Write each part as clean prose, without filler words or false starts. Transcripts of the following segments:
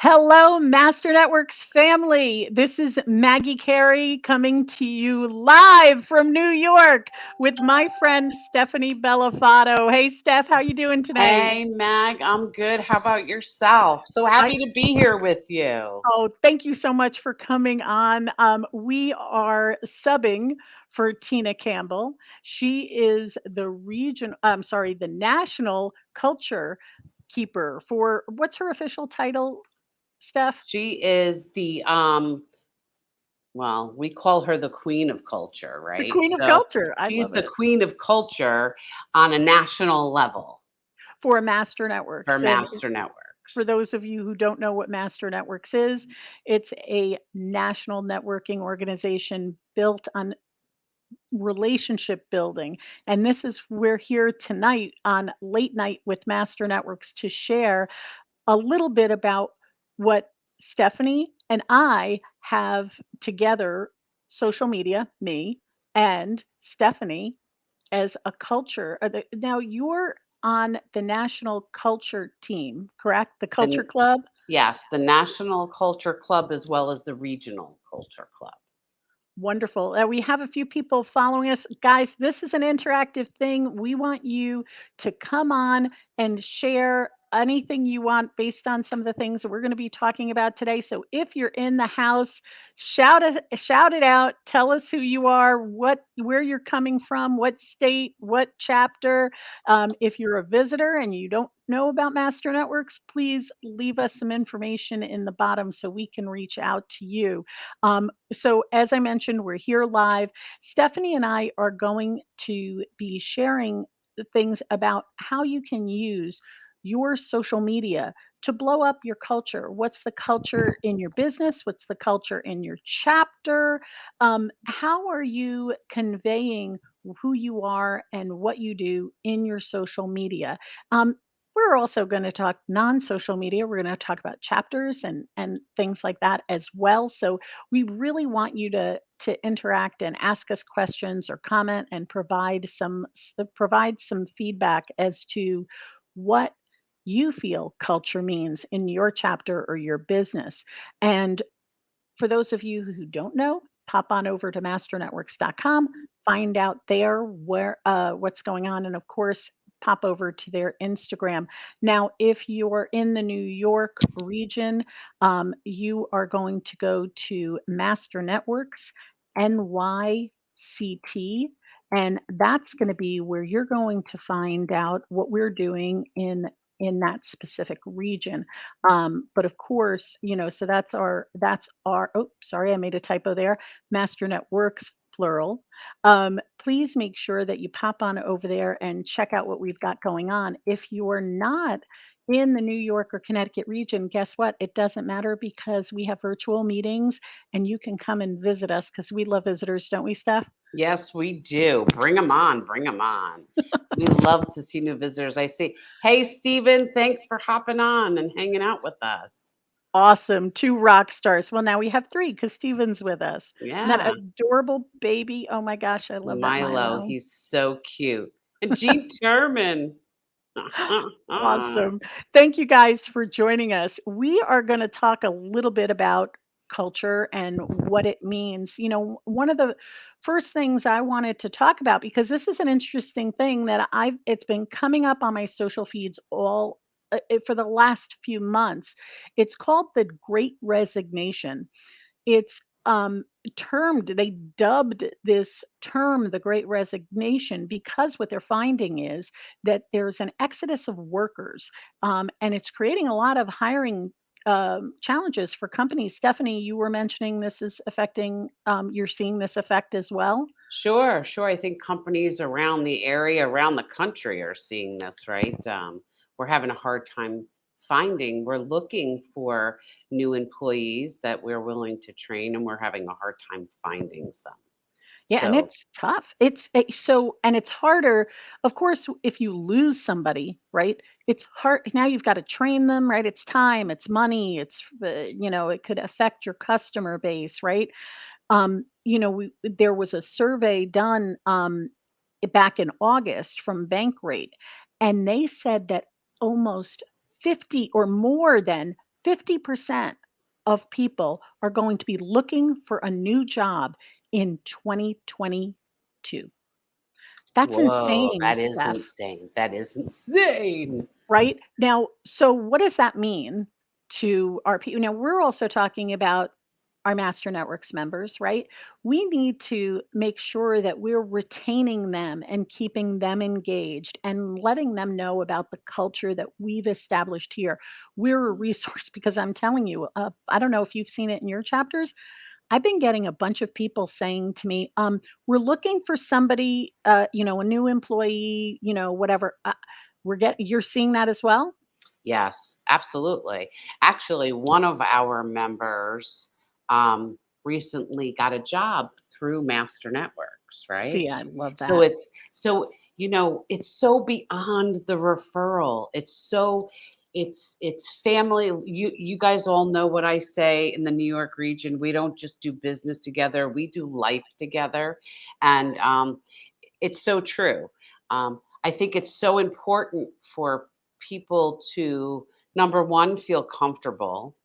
Hello, Master Networks family. This is Maggie Carey coming to you live from New York with my friend Stephanie Bellofatto. Hey, Steph, how you doing today? Hey, Mag, I'm good. How about yourself? So I happy to be here with you. Oh, thank you so much for coming on. We are subbing for Tina Campbell. She is the national culture keeper for what's her official title, Steph? She is well, we call her the queen of culture, The right? Queen of So Culture. I she's love the it. queen of culture on a national level For Master for Networks. And Master for Networks. those of you who don't know what Master Networks is, it's a national networking organization built on relationship building. And this is we're here tonight on Late Night with Master Networks to share a little bit about what Stephanie and I have together social media, me and Stephanie as a culture. Now you're on the national culture team, correct? The culture The club. Yes, the National Culture Club as well as the Regional Culture Club. Wonderful. We have a few people following us. Guys, this is an interactive thing. We want you to come on and share anything you want based on some of the things that we're going to be talking about today. So if you're in the house, shout it out. Tell us who you are, where you're coming from, what state, what chapter. If you're a visitor and you don't know about Master Networks, please leave us some information in the bottom so we can reach out to you. So, as I mentioned, we're here live. Stephanie and I are going to be sharing the things about how you can use your social media to blow up your culture. What's the culture in your business? What's the culture in your chapter? How are you conveying who you are and what you do in your social media? Um, we're also going to talk non-social media. We're going to talk about chapters and things like that as well. So we really want you to interact and ask us questions or comment and provide some feedback as to what you feel culture means in your chapter or your business. And for those of you who don't know, pop on over to masternetworks.com, find out there what's going on, and of course, pop over to their Instagram. Now, if you're in the New York region, you are going to go to Master Networks NYCT. And that's going to be where you're going to find out what we're doing in that specific region. But of course, so that's our oh, sorry, I made a typo there. Master Networks plural. Please make sure that you pop on over there and check out what we've got going on. If you're not in the New York or Connecticut region, guess what? It doesn't matter because we have virtual meetings and you can come and visit us because we love visitors, don't we, Steph? Yes, we do. Bring them on. Bring them on. We love to see new visitors. I see. Hey, Stephen, thanks for hopping on and hanging out with us. Awesome. 2 rock stars. Well, now we have 3 because Steven's with us. And that Yeah. adorable baby. Oh my gosh, I love that Milo, Milo. he's so cute. And Jean Turman. Awesome. Thank you guys for joining us. We are going to talk a little bit about culture and what it means. One of the first things I wanted to talk about, because this is an interesting thing that it's been coming up on my social feeds all for the last few months. It's called the Great Resignation. It's they dubbed this term the Great Resignation because what they're finding is that there's an exodus of workers, and it's creating a lot of hiring challenges for companies. Stephanie, you were mentioning this is affecting, you're seeing this effect as well. Sure, sure. I think companies around the area, around the country are seeing this, right? We're having a hard time we're looking for new employees that we're willing to train, and we're having a hard time finding some. Yeah, and So, it's tough. And it's harder, of course, if you lose somebody, right? It's hard. Now you've got to train them, right? It's time, it's money, it could affect your customer base, right? There was a survey done back in August from Bankrate, and they said that almost 50 or more than 50% of people are going to be looking for a new job in 2022. That's Whoa, insane, that is Steph. insane. That is insane. Right? Now, so what does that mean to our people? Now, we're also talking about our Master Networks members, right? We need to make sure that we're retaining them and keeping them engaged and letting them know about the culture that we've established here. We're a resource because I'm telling you, I don't know if you've seen it in your chapters. I've been getting a bunch of people saying to me, "We're looking for somebody, a new employee, whatever." You're seeing that as well? Yes, absolutely. Actually, one of our members recently got a job through Master Networks, right? See, I love So that. it's so beyond the referral. It's family. You guys all know what I say in the New York region. We don't just do business together, we do life together. And it's so true. I think it's so important for people to, number one, feel comfortable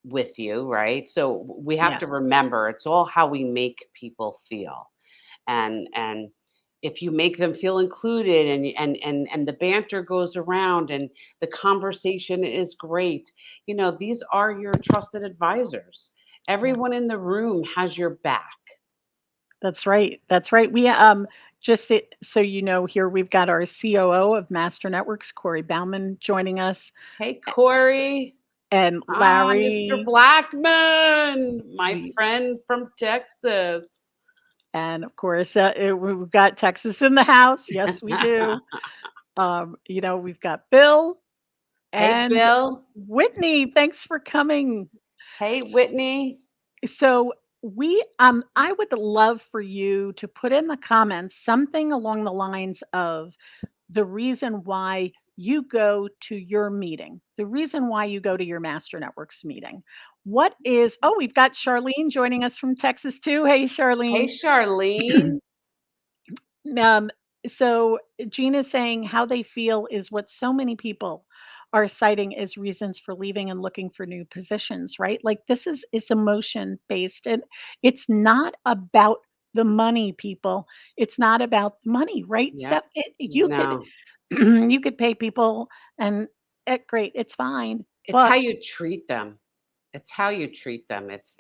with you, right? So we have to Yes. remember it's all how we make people feel. And if you make them feel included and the banter goes around and the conversation is great, these are your trusted advisors. Yeah. Everyone in the room has your back. That's right. That's right. Just so you know, here we've got our COO of Master Networks, Corey Bauman, joining us, Hey, Corey. and Mr. Larry. Blackman, my We friend from Texas. and of course, we've got Texas in the house. Yes, we do. We've got Bill Hey, and Bill. Whitney. Thanks for coming. Hey, Whitney. So I would love for you to put in the comments something along the lines of the reason why you go to your meeting, the reason why you go to your Master Networks meeting. We've got Charlene joining us from Texas too. Hey, Hey, Charlene. Charlene. Um, so Gina is saying how they feel is what so many people are citing as reasons for leaving and looking for new positions, right? Like this is emotion based and it's not about the money, people. It's not about the money, right? Yep. Steph, you could No, you could pay people and great, it's fine. it's how But you treat them. It's how you treat them. It's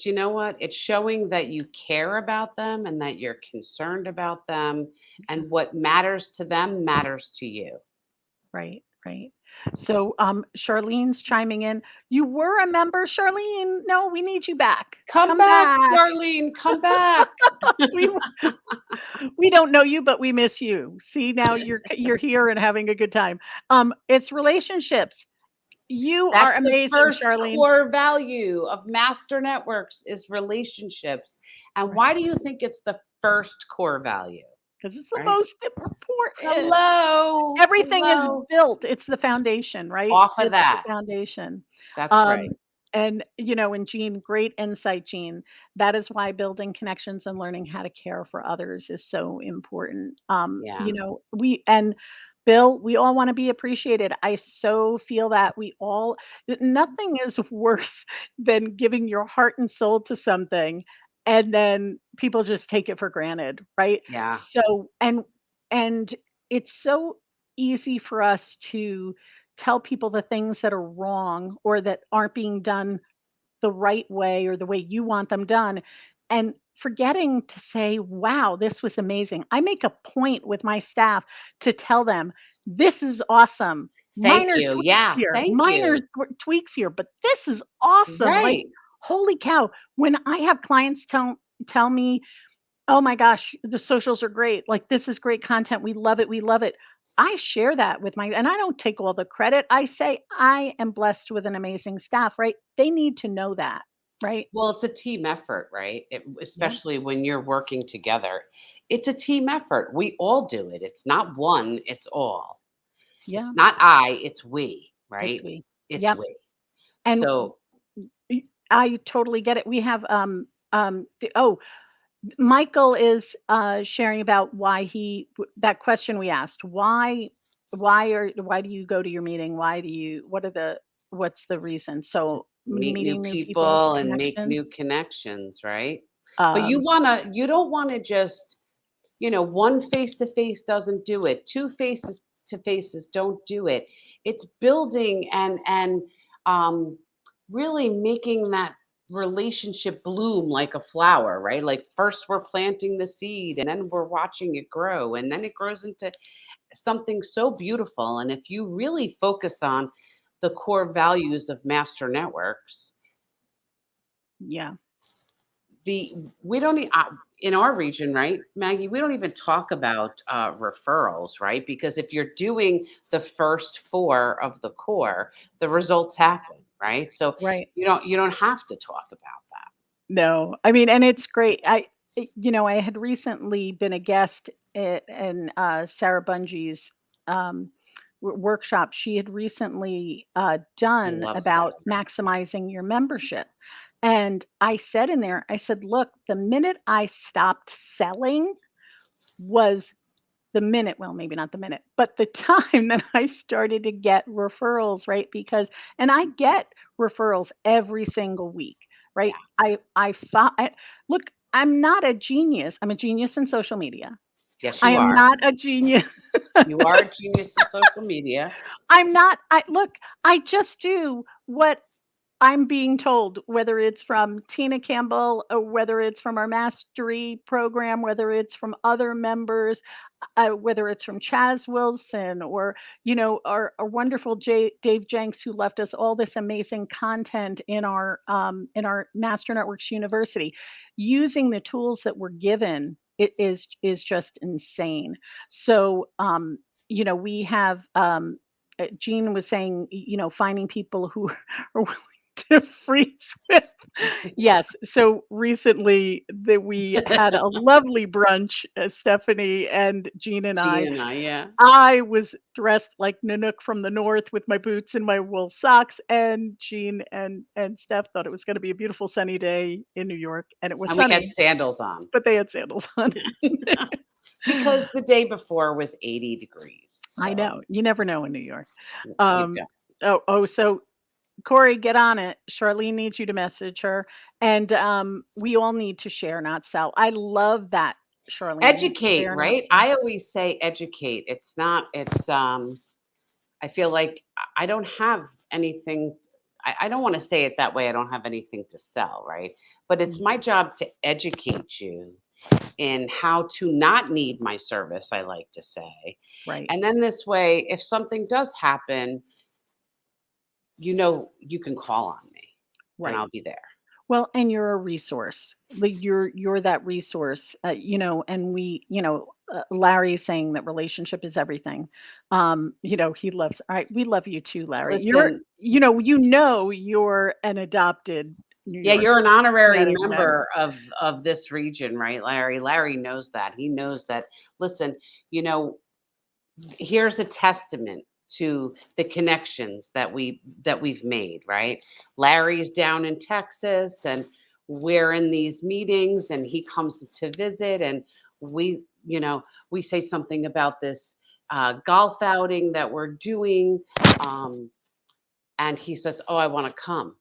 you know what? It's showing that you care about them and that you're concerned about them and what matters to them matters to you. right, right. So Charlene's chiming in. You were a member, Charlene. No, we need you back. Come Come back, back. Charlene, come back. We we don't know you, but we miss you. See, now you're here and having a good time. It's relationships. You are That's the amazing, first Charlene. core value of master networks is relationships. And Right. why do you think it's the first core value? Because it's the Right? most important. Hello. Everything is Hello. built. It's the foundation, right? Off of It's the that. foundation. That's right. Um, and Jean, great insight, Jean. That is why building connections and learning how to care for others is so important. Yeah. We and Bill, we all want to be appreciated. I so feel that nothing is worse than giving your heart and soul to something and then people just take it for granted, right? Yeah. So and it's so easy for us to tell people the things that are wrong or that aren't being done the right way or the way you want them done and forgetting to say, wow, this was amazing. I make a point with my staff to tell them, this is awesome. Thank Minor you. tweaks Yeah. here, Thank you. tweaks here, but this is awesome. Like, Right. holy cow. When I have clients tell me, oh my gosh, the socials are great. Like, this is great content. We love it. We love it. I share that with and I don't take all the credit. I say, I am blessed with an amazing staff, right? They need to know that, right? Well, it's a team effort, right? Yeah. Especially when you're working together. It's a team effort. We all do it. It's not one, it's all. Yeah. It's not I, it's we, It's right? we. It's Yep. we. And So I totally get it. We have, Michael is sharing about why that question we asked. Why do you go to your meeting? What are the what's the reason? To So meet new meeting new people, people and make new connections. connections, right? But Um, you don't wanna just, one face to face doesn't do it. Two faces to faces don't do it. It's building and um, really making that relationship bloom like a flower, right? Like first we're planting the seed and then we're watching it grow and then it grows into something so beautiful. And if you really focus on the core values of master networks, yeah, the we don't in our region, right, Maggie, we don't even talk about referrals, right? Because if you're doing the first four of the core, the results happen, right? So right. you don't have to talk about that. No, I mean, and it's great. I had recently been a guest in Sarah Bungee's um, workshop. She had recently I done love about Sarah. maximizing your membership. And I said in there, I said, look, the minute I stopped selling was the minute, well, maybe not the minute, but the time that I started to get referrals, right? Because and I get referrals every single week, right? Yeah. I thought look, I'm not a genius. I'm a genius in social media. Yes, I you am are. not a genius. You are a genius in social media. I'm not I look, I just do what I'm being told, whether it's from Tina Campbell, or whether it's from our mastery program, whether it's from other members, whether it's from Chaz Wilson or, our wonderful Dave Jenks, who left us all this amazing content in our Master Networks University. Using the tools that we're given, it is just insane. So, we have, Jean was saying, finding people who are willing to freeze with. Yes, so recently that we had a lovely brunch, Stephanie and Jean and She I. and I, yeah. I was dressed like Nanook from the North with my boots and my wool socks, and Jean and Steph thought it was gonna be a beautiful sunny day in New York, and it was And we had sunny, sandals on. but they had sandals on. Because the day before was 80 degrees. I So know, you never know in New York. you Um, don't. so Corey, get on it. Charlene needs you to message her, and, we all need to share, not sell. I love that, Charlene. Educate, Share, not right? sell. I always say educate. It's not, I feel like I don't have anything. I don't want to say it that way. I don't have anything to sell, right? But it's Mm, my job to educate you in how to not need my service, I like to say. right, And then this way, if something does happen, you can call on me and right. I'll be there. Well, and you're a resource. Like, you're that resource, and Larry's saying that relationship is everything. He loves all right, we love you too, Larry. Listen, You're an adopted New yeah, York, you're an honorary Connecticut man. member of this region, right, Larry? Larry knows that. He knows that. Listen, you know, here's a testament to the connections that we've made, right? Larry's down in Texas and we're in these meetings and he comes to visit and we say something about this golf outing that we're doing um, and he says, "Oh, I want to come."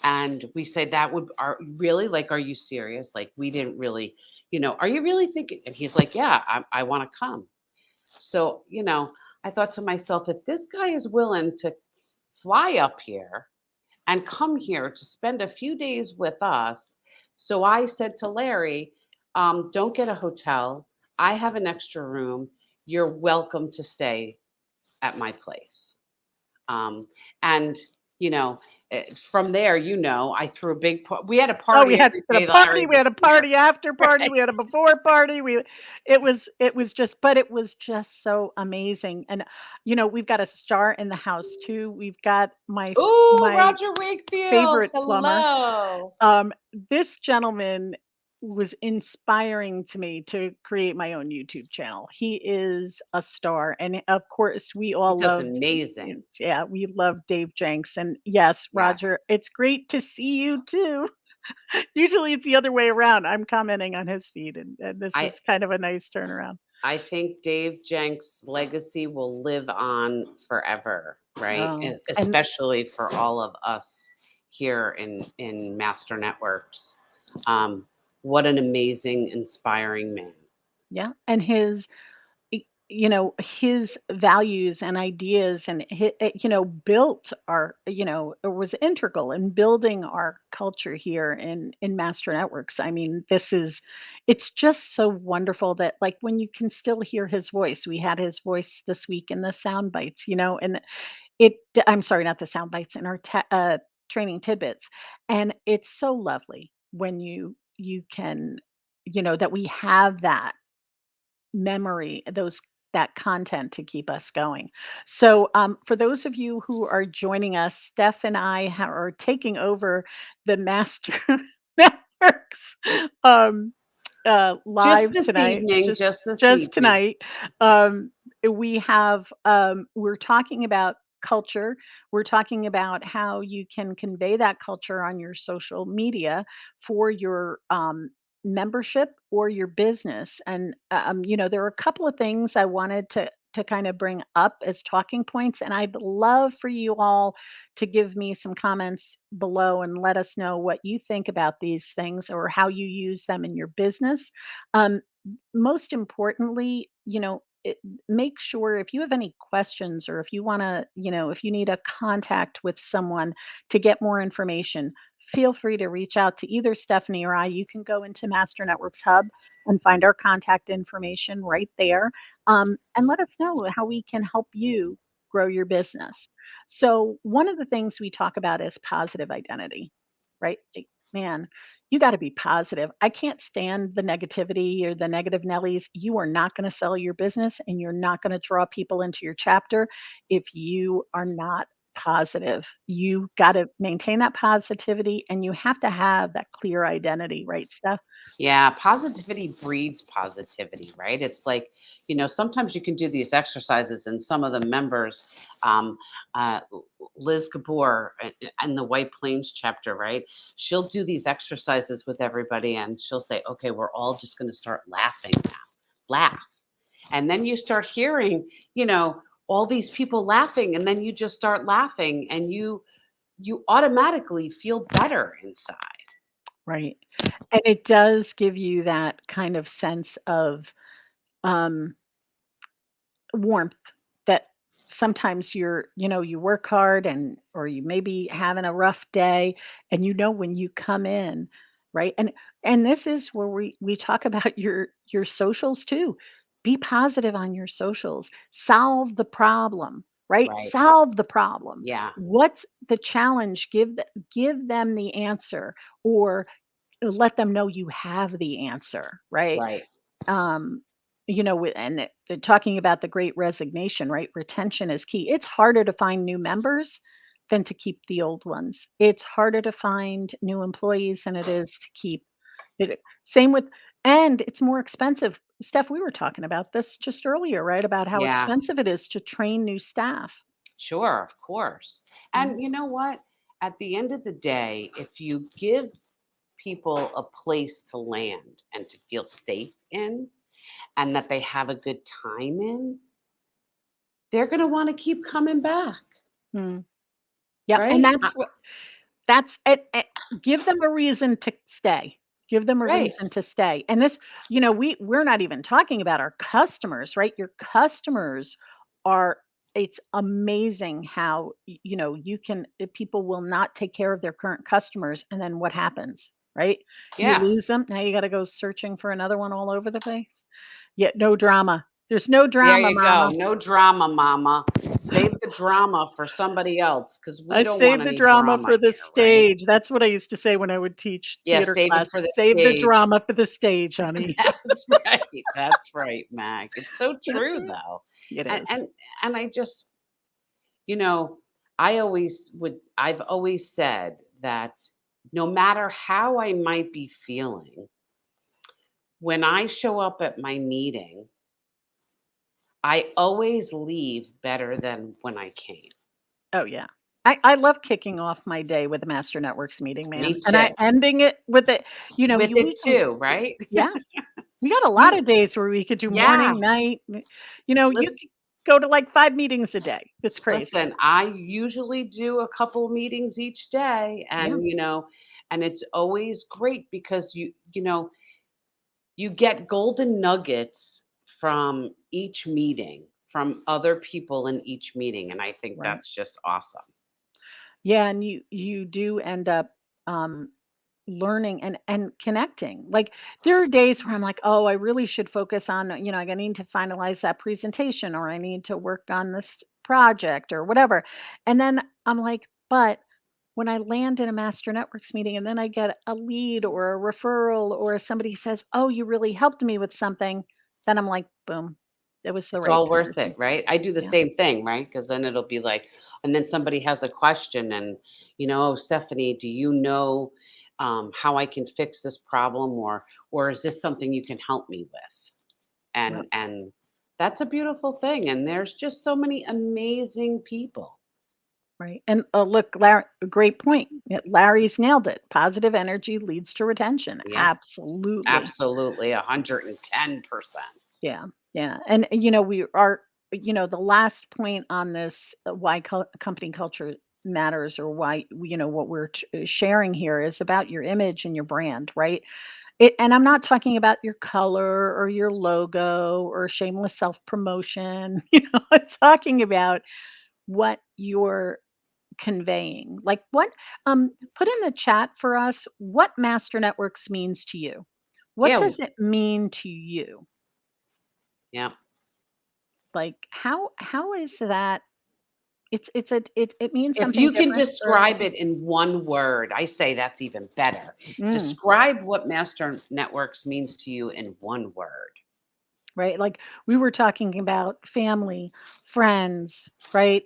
And we say that would are really like, are you serious? Like we didn't really, are you really thinking? And he's like, yeah, I want to come. So, I thought to myself, if this guy is willing to fly up here and come here to spend a few days with us. So I said to Larry, don't get a hotel. I have an extra room. You're welcome to stay at my place. And, you know, from there, I threw a big, we had a Oh, we party had every a day party, Larry we was had a here. party after party, Right. we had a before party, it was just but it was just so amazing, and, we've got a star in the house too. We've got Ooh, my Roger Wakefield. favorite plumber. Hello. This gentleman was inspiring to me to create my own YouTube channel. He is a star, and of course, we He all does love amazing. yeah, we love Dave Jenks, and yes, Yes. Roger, it's great to see you too. Usually it's the other way around. I'm commenting on his feed, and this I is kind of a nice turnaround. I think Dave Jenks' legacy will live on forever. right? Oh, and Especially for all of us here in Master Networks. Um, what an amazing, inspiring man. yeah, and his values and ideas and built our, it was integral in building our culture here in Master Networks. I mean, it's just so wonderful that, like, when you can still hear his voice. We had his voice this week in the sound bites, and I'm sorry, not the sound bites, in our training tidbits. And it's so lovely when you can, that we have that memory, that content to keep us going. So, for those of you who are joining us, Steph and I are taking over the Master Networks um, Just live this tonight. evening, Just just this just evening. tonight, we're talking about culture. We're talking about how you can convey that culture on your social media for your membership or your business. And there are a couple of things I wanted to kind of bring up as talking points, and I'd love for you all to give me some comments below and let us know what you think about these things or how you use them in your business. Um, Most importantly, make sure, if you have any questions, or if you want to, if you need a contact with someone to get more information, feel free to reach out to either Stephanie or I. You can go into Master Networks Hub and find our contact information right there, and let us know how we can help you grow your business. So, one of the things we talk about is positive identity, right? Like, man, you got to be positive. I can't stand the negativity or the negative Nellies. You are not going to sell your business, and you're not going to draw people into your chapter if you are not positive. You got to maintain that positivity, and you have to have that clear identity, right, Steph? Yeah, positivity breeds positivity, right? It's like, sometimes you can do these exercises, and some of the members, um, Liz Gabor and the White Plains chapter, right? She'll do these exercises with everybody, and she'll say, okay, we're all just going to start laughing now. Laugh. And then you start hearing, you know, all these people laughing, and then you just start laughing, and you automatically feel better inside. Right. And it does give you that kind of sense of um, warmth that sometimes you work hard, or you may be having a rough day, and when you come in, right? And this is where we talk about your socials too. Be positive on your socials. Solve the problem, right? Right. Solve the problem. Yeah. What's the challenge? Give them the answer, or let them know you have the answer, right? Right. um they're talking about the Great Resignation, right? Retention is key. It's harder to find new members than to keep the old ones. It's harder to find new employees than it is to keep it. Same with, and it's more expensive. Steph, we were talking about this just earlier, right? About how Yeah. expensive it is to train new staff. Sure, of course. Mm. And you know what? At the end of the day, if you give people a place to land and to feel safe in, and that they have a good time in, they're going to want to keep coming back, Mm. Yep, and right? that's it. Give them a reason to stay. Give them a Right. reason to stay. And this, we're not even talking about our customers, right? Your customers are, it's amazing how, people will not take care of their current customers, and then what happens, right? You Yeah. lose them. Now you got to go searching for another one all over the place. Yet no drama. There's no There drama, you go. mama. No drama, mama. Save the drama for somebody else, because we I don't want save the any drama drama for the here, right? stage. That's what I used to say when I would teach Yeah, theater save it for classes. the Save the stage. drama for the stage, honey. That's right. That's right, Mac. It's so That's true right. though. It And is. and and I just, you know, I've always said that no matter how I might be feeling, when I show up at my meeting, I always leave better than when I came. Oh, yeah. I love kicking off my day with a Master Networks meeting, man, Me and too. I ending it with it. With You it we can too, right? yeah. We got a lot You of days where we could do yeah. morning, night, you Listen, c go to like 5 meetings a day. It's crazy. Listen, I usually do a couple meetings each day, Yeah, and and it's always great because you get golden nuggets from each meeting, from other people in each meeting, and I think right. that's just awesome. Yeah, and you do end up, um, learning and connecting. Like, there are days where I'm like, "Oh, I really should focus on, I need to finalize that presentation, or I need to work on this project or whatever." And then I'm like, "But when I land in a master networks meeting and then I get a lead or a referral or somebody says, 'Oh, you really helped me with something,'" then I'm like, "Boom, it was the It's right all worth it, decision." right? I do the Yeah, same thing, right? Because then it'll be like, and then somebody has a question, and "Oh, Stephanie, do you know how I can fix this problem, or is this something you can help me with?" yep. And that's a beautiful thing. And there's just so many amazing people. Right. And look, great point. Yeah, Larry's nailed it. Positive energy leads to retention. Yep, Absolutely. absolutely, 110%. Yeah. Yeah. And, we are, the last point on this, why company culture matters, or why, what we're sharing here is about your image and your brand, right? And I'm not talking about your color or your logo or shameless self promotion. I'm talking about what you're conveying. Like, put in the chat for us what master networks means to you. What Yeah, does it mean to you? yeah. Like, how is that? It means If something you can different for describe everybody. it in one word, I say that's even better. Mm, Describe what Master Networks means to you in one word. right? Like, we were talking about family, friends, right?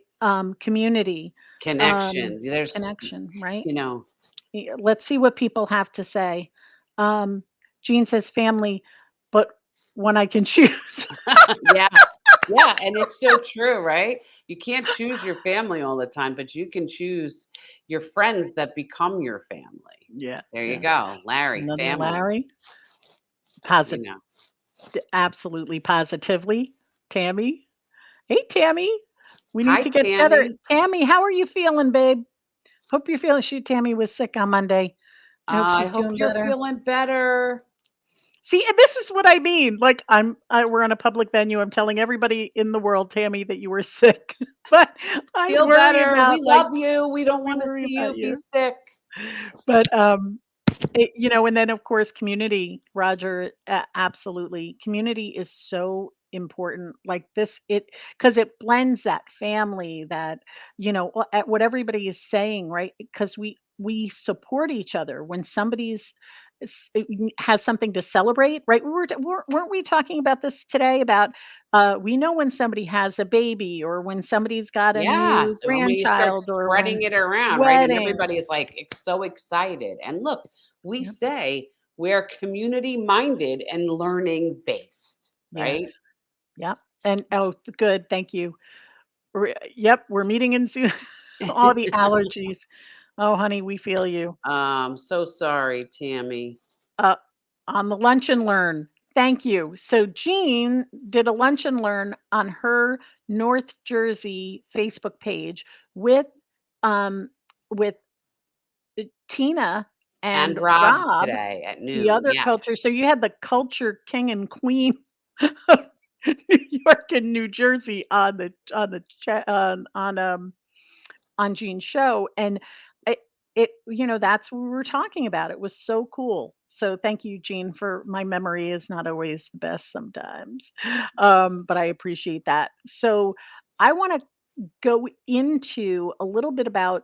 Community, Connection. connection, right? You know, Let's see what people have to say. Um, Jean says family, but when I can choose. yeah, yeah, and it's so true, right? You can't choose your family all the time, but you can choose your friends that become your family. Yeah, There you yeah. go, Larry, Another family. Larry. You Posit know, Absolutely, positively. Tammy. Hey, Tammy. We need hi, to get together. Tammy. Tammy, how are you feeling, babe? Hope you're feeling. Tammy was sick on Monday. I hope I she's hope doing you're better. feeling better. See, and this is what I mean. Like, we're on a public venue. I'm telling everybody in the world, Tammy, that you were sick. But I Feel worry better. We about, like, love you. We don't we want to worry see about you be you. sick. But and then, of course, community, Roger, absolutely. Community is so important. Like this, because it blends that family, that, at what everybody is saying, right? Because we support each other when has something to celebrate, right? Weren't we talking about this today about, we know when somebody has a baby, or when somebody's got a Yeah, new so when you start grandchild, or when spreading it around, right, and wedding. everybody is, like, so excited, and look, we Yep. say we're community-minded and learning-based, Yeah. right? Yep. And oh, good. Thank you. Yep, we're meeting in soon. All the allergies. Oh, honey, we feel you. So sorry, Tammy. Uh, on the lunch and learn. Thank you. So Jean did a lunch and learn on her North Jersey Facebook page with um with Tina And and Rob Rob, today at the noon, other yes. culture. So you had the culture king and queen of New York and New Jersey on Gene's show, and it that's what we were talking about. It was so cool. So thank you, Gene, for my memory is not always the best sometimes, but I appreciate that. So I want to go into a little bit about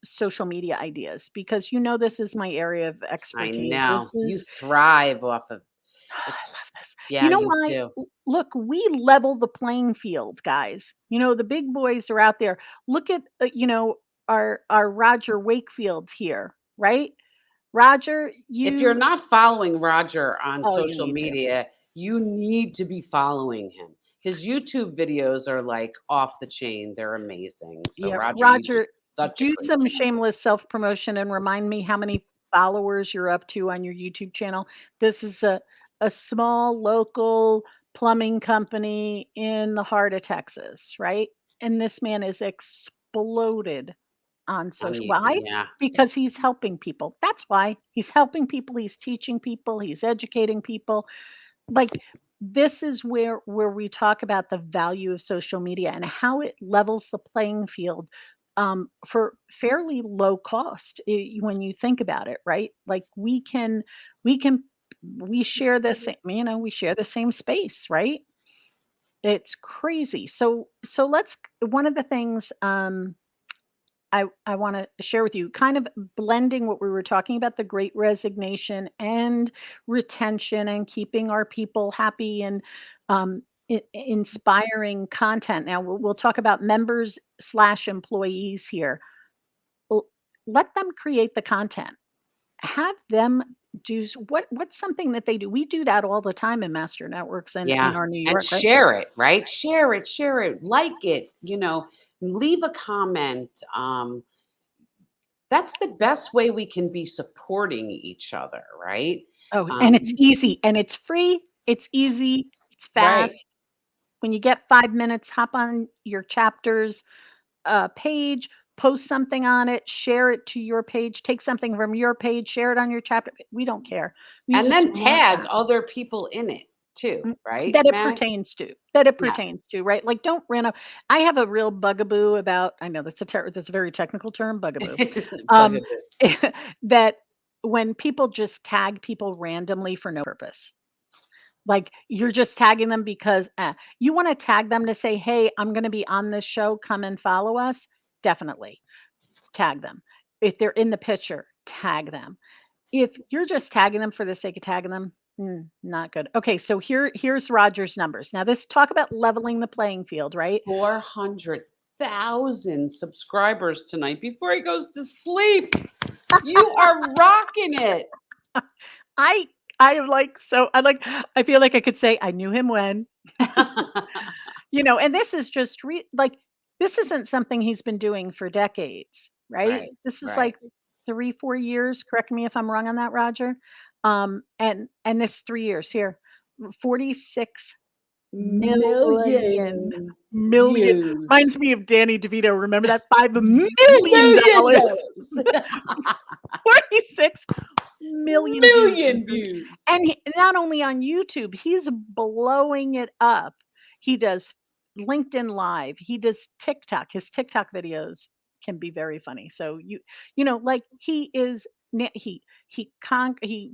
social media ideas, because this is my area of I expertise. know. This You is thrive off of I it's love this. You yeah, know you why? do. Look, we level the playing field, guys. The big boys are out there. Look at our Roger Wakefield here, right? Roger, If you're you not following Roger on oh, you social need to. media, you need to be following him. His YouTube videos are like off the chain. They're amazing. So Yeah, Roger, you do Roger, such a do great some job. shameless self-promotion and remind me how many followers you're up to on your YouTube channel. This is a small local plumbing company in the heart of Texas, right? And this man is exploded on On social. you, Why? yeah. Because he's helping people. That's why. He's helping people, he's teaching people, he's educating people. Like, this is where we talk about the value of social media and how it levels the playing field, for fairly low cost, when you think about it, right? Like, we can we share the same, we share the same space, right? It's crazy. So let's, one of the things, I want to share with you, kind of blending what we were talking about, the great resignation and retention and keeping our people happy and, inspiring content. Now we'll talk about members slash employees here. L- Let them create the content. Have them what's something that they do. We do that all the time in Master Networks and in Yeah, our New and York, right? share it, right? Share it, like it, leave a comment. That's the best way we can be supporting each other, right? Oh, and it's Um, easy and it's free. It's easy. It's right. fast. When you get 5 minutes, hop on your chapters, page, post something on it, share it to your page, take something from your page, share it on your chapter. We don't care. We And just then want tag that. other people in it too, Mm, right, that it Max? pertains to, that it Yes. pertains to, right? Like, don't random. I have a real bugaboo about, I know that's a very technical term, bugaboo. Um, Bugaboo. that when people just tag people randomly for no purpose. Like, you're just tagging them because, you wanna tag them to say, "Hey, I'm gonna be on this show, come and follow us." Definitely, tag them. If they're in the picture, tag them. If you're just tagging them for the sake of tagging them, not good. Okay, so here's Roger's numbers. Now this, talk about leveling the playing field, right? 400,000 subscribers tonight before he goes to sleep. You are rocking it. I I am like, so I feel like I could say I knew him when. And this is just like, this isn't something he's been doing for decades, right? Right, This is right. like 3, 4 years. Correct me if I'm wrong on that, Roger. And this 3 years here, 46 million Million million. views. Reminds me of Danny DeVito. Remember that $5 million? Million dollars. 46 million views. Million views. And not only on YouTube, he's blowing it up. He does LinkedIn Live. He does TikTok. His TikTok videos can be very funny. So like, he is he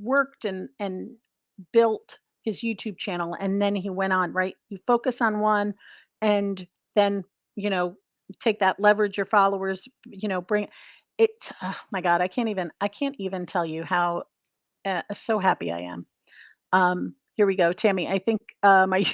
worked and built his YouTube channel, and then he went on, right? You focus on one, and then, you know take that, leverage your followers, bring it. Oh my god, I can't even tell you how, so happy I am. Here we go, Tammy. I think, my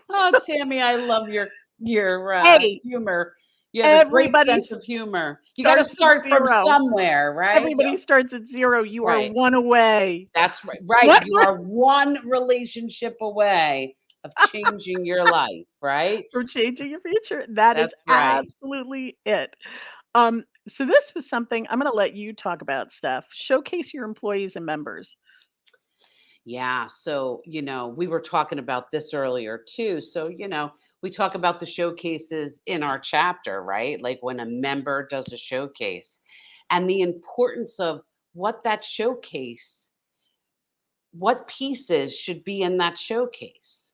Oh, Tammy, I love your hey, humor. You have a great everybody sense of humor. You got to starts at start from 0. somewhere, right? Everybody starts at 0. You are Right. 1 away. That's right. Right. What? You are one relationship away of changing your life, right? From changing your future. That is That's right. absolutely it. So this was something I'm gonna let you talk about, Steph. Showcase your employees and members. Yeah. So, we were talking about this earlier too. So, we talk about the showcases in our chapter, right? Like when a member does a showcase and the importance of what that showcase, what pieces should be in that showcase.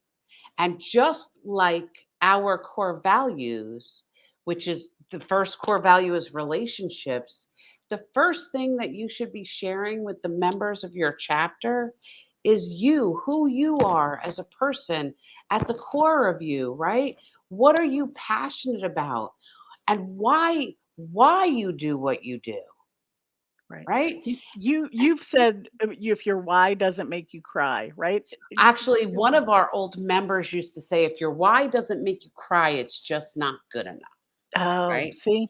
And just like our core values, which is the first core value is relationships, the first thing that you should be sharing with the members of your chapter is you, who you are as a person at the core of you, right? What are you passionate about and why you do what you do, Right. right? You've said, if your why doesn't make you cry, right? Actually, one of our old members used to say, if your why doesn't make you cry, it's just not good enough, Oh, right? see,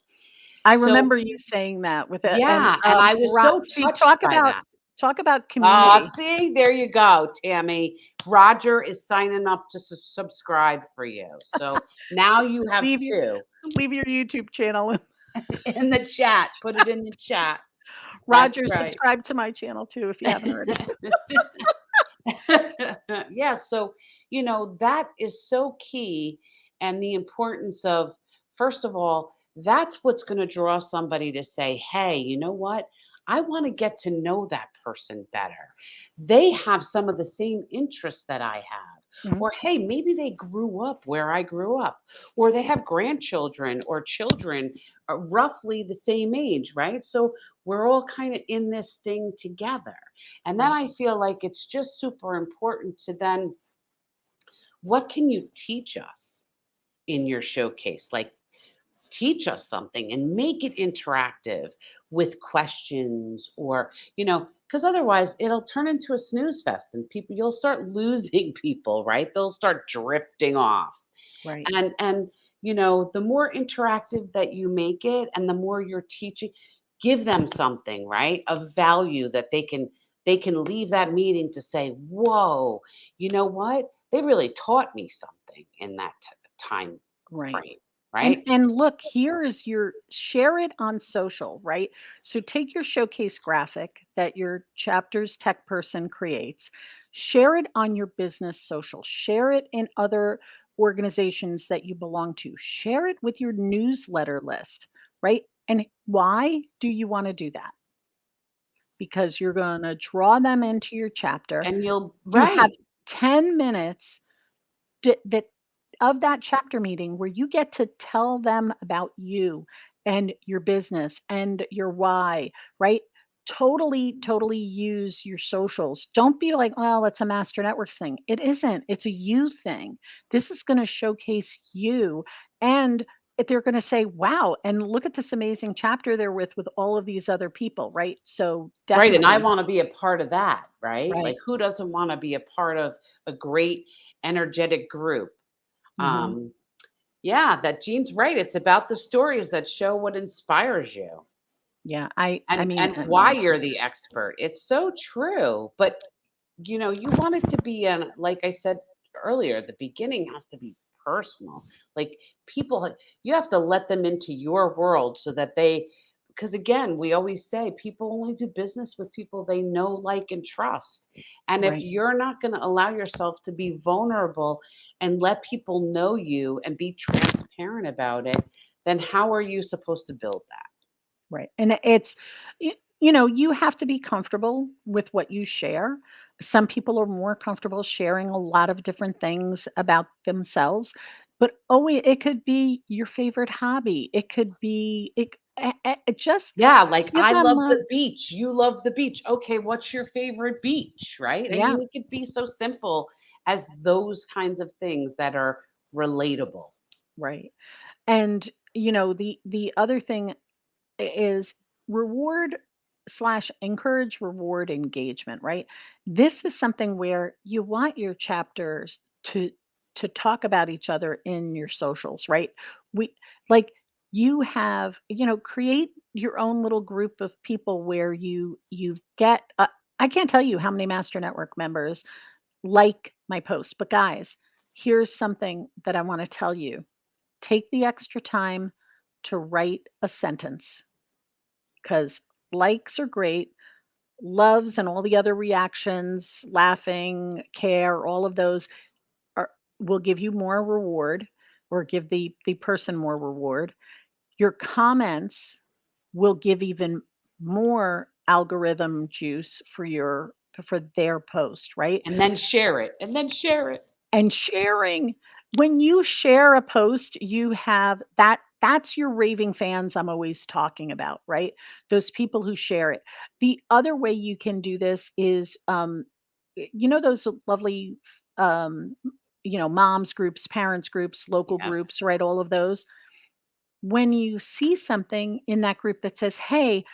I So, remember you saying that with it, and, yeah, and I was so see, touched by that. talk about Ah, community. see, there you go, Tammy. Roger is signing up to subscribe for you. So now you have Leave two your YouTube channel. in the chat. Put it in the chat. That's Roger, right. subscribe to my channel too if you haven't already. Yeah, so, that is so key, and the importance of, first of all, that's what's gonna draw somebody to say, "Hey, you know what? I wanna get to know that person better. They have some of the same interests that I have." Mhm. Or, "Hey, maybe they grew up where I grew up," or they have grandchildren or children, roughly the same age, right? So, we're all kinda in this thing together. And then Right. I feel like it's just super important to then, what can you teach us in your showcase? Like, teach us something and make it interactive with questions, or, because otherwise it'll turn into a snooze fest, and you'll start losing people, right? They'll start drifting off. Right. And the more interactive that you make it, and the more you're teaching, give them something, right, of value, that they can leave that meeting to say, "Whoa, you know what? They really taught me something in that time Right. frame," And right? and look, here is your share it on social, right? So take your showcase graphic that your chapter's tech person creates, share it on your business social, share it in other organizations that you belong to, share it with your newsletter list, right? And why do you want to do that? Because you're going to draw them into your chapter. And you'll You have right. 10 minutes that of that chapter meeting where you get to tell them about you and your business and your why, right? Totally use your socials. Don't be like, well, it's a master networks thing. It isn't. It's a you thing. This is going to showcase you, and they're going to say, wow, and look at this amazing chapter they're with all of these other people, right? So Right, and I definitely, wanna be a part of that, right? Like, right. who doesn't wanna be a part of a great energetic group? Hmm. Um, yeah, that Jean's right, it's about the stories that show what inspires you, Yeah, I mean, and why honestly, you're the expert. It's so true, but, you want it to be, like I said earlier, the beginning has to be personal. Like, you have to let them into your world, so that because again, we always say people only do business with people they know, like, and trust. And if right. you're not gonna allow yourself to be vulnerable and let people know you and be transparent about it, then how are you supposed to build that? Right. And you have to be comfortable with what you share. Some people are more comfortable sharing a lot of different things about themselves, but it could be your favorite hobby. It could be just Yeah, like, give I them love a the beach, you love the beach. Okay, what's your favorite beach, right? I yeah, mean, it could be so simple as those kinds of things that are relatable. right. And the other thing is reward slash encourage reward engagement, right? This is something where you want your chapters to talk about each other in your socials, right? We like you have, create your own little group of people where you get I can't tell you how many Master Network members like my posts, but guys, here's something that I want to tell you. Take the extra time to write a sentence, because likes are great, loves and all the other reactions, laughing, care, all of those are will give you more reward, or give the person more reward. Your comments will give even more algorithm juice for their post, right? And then share it, and then share it. And sharing, when you share a post, you have that's your raving fans I'm always talking about, right? Those people who share it. The other way you can do this is, those lovely, um, moms groups, parents groups, local Yeah. groups, right? All of those. When you see something in that group that says, "Hey,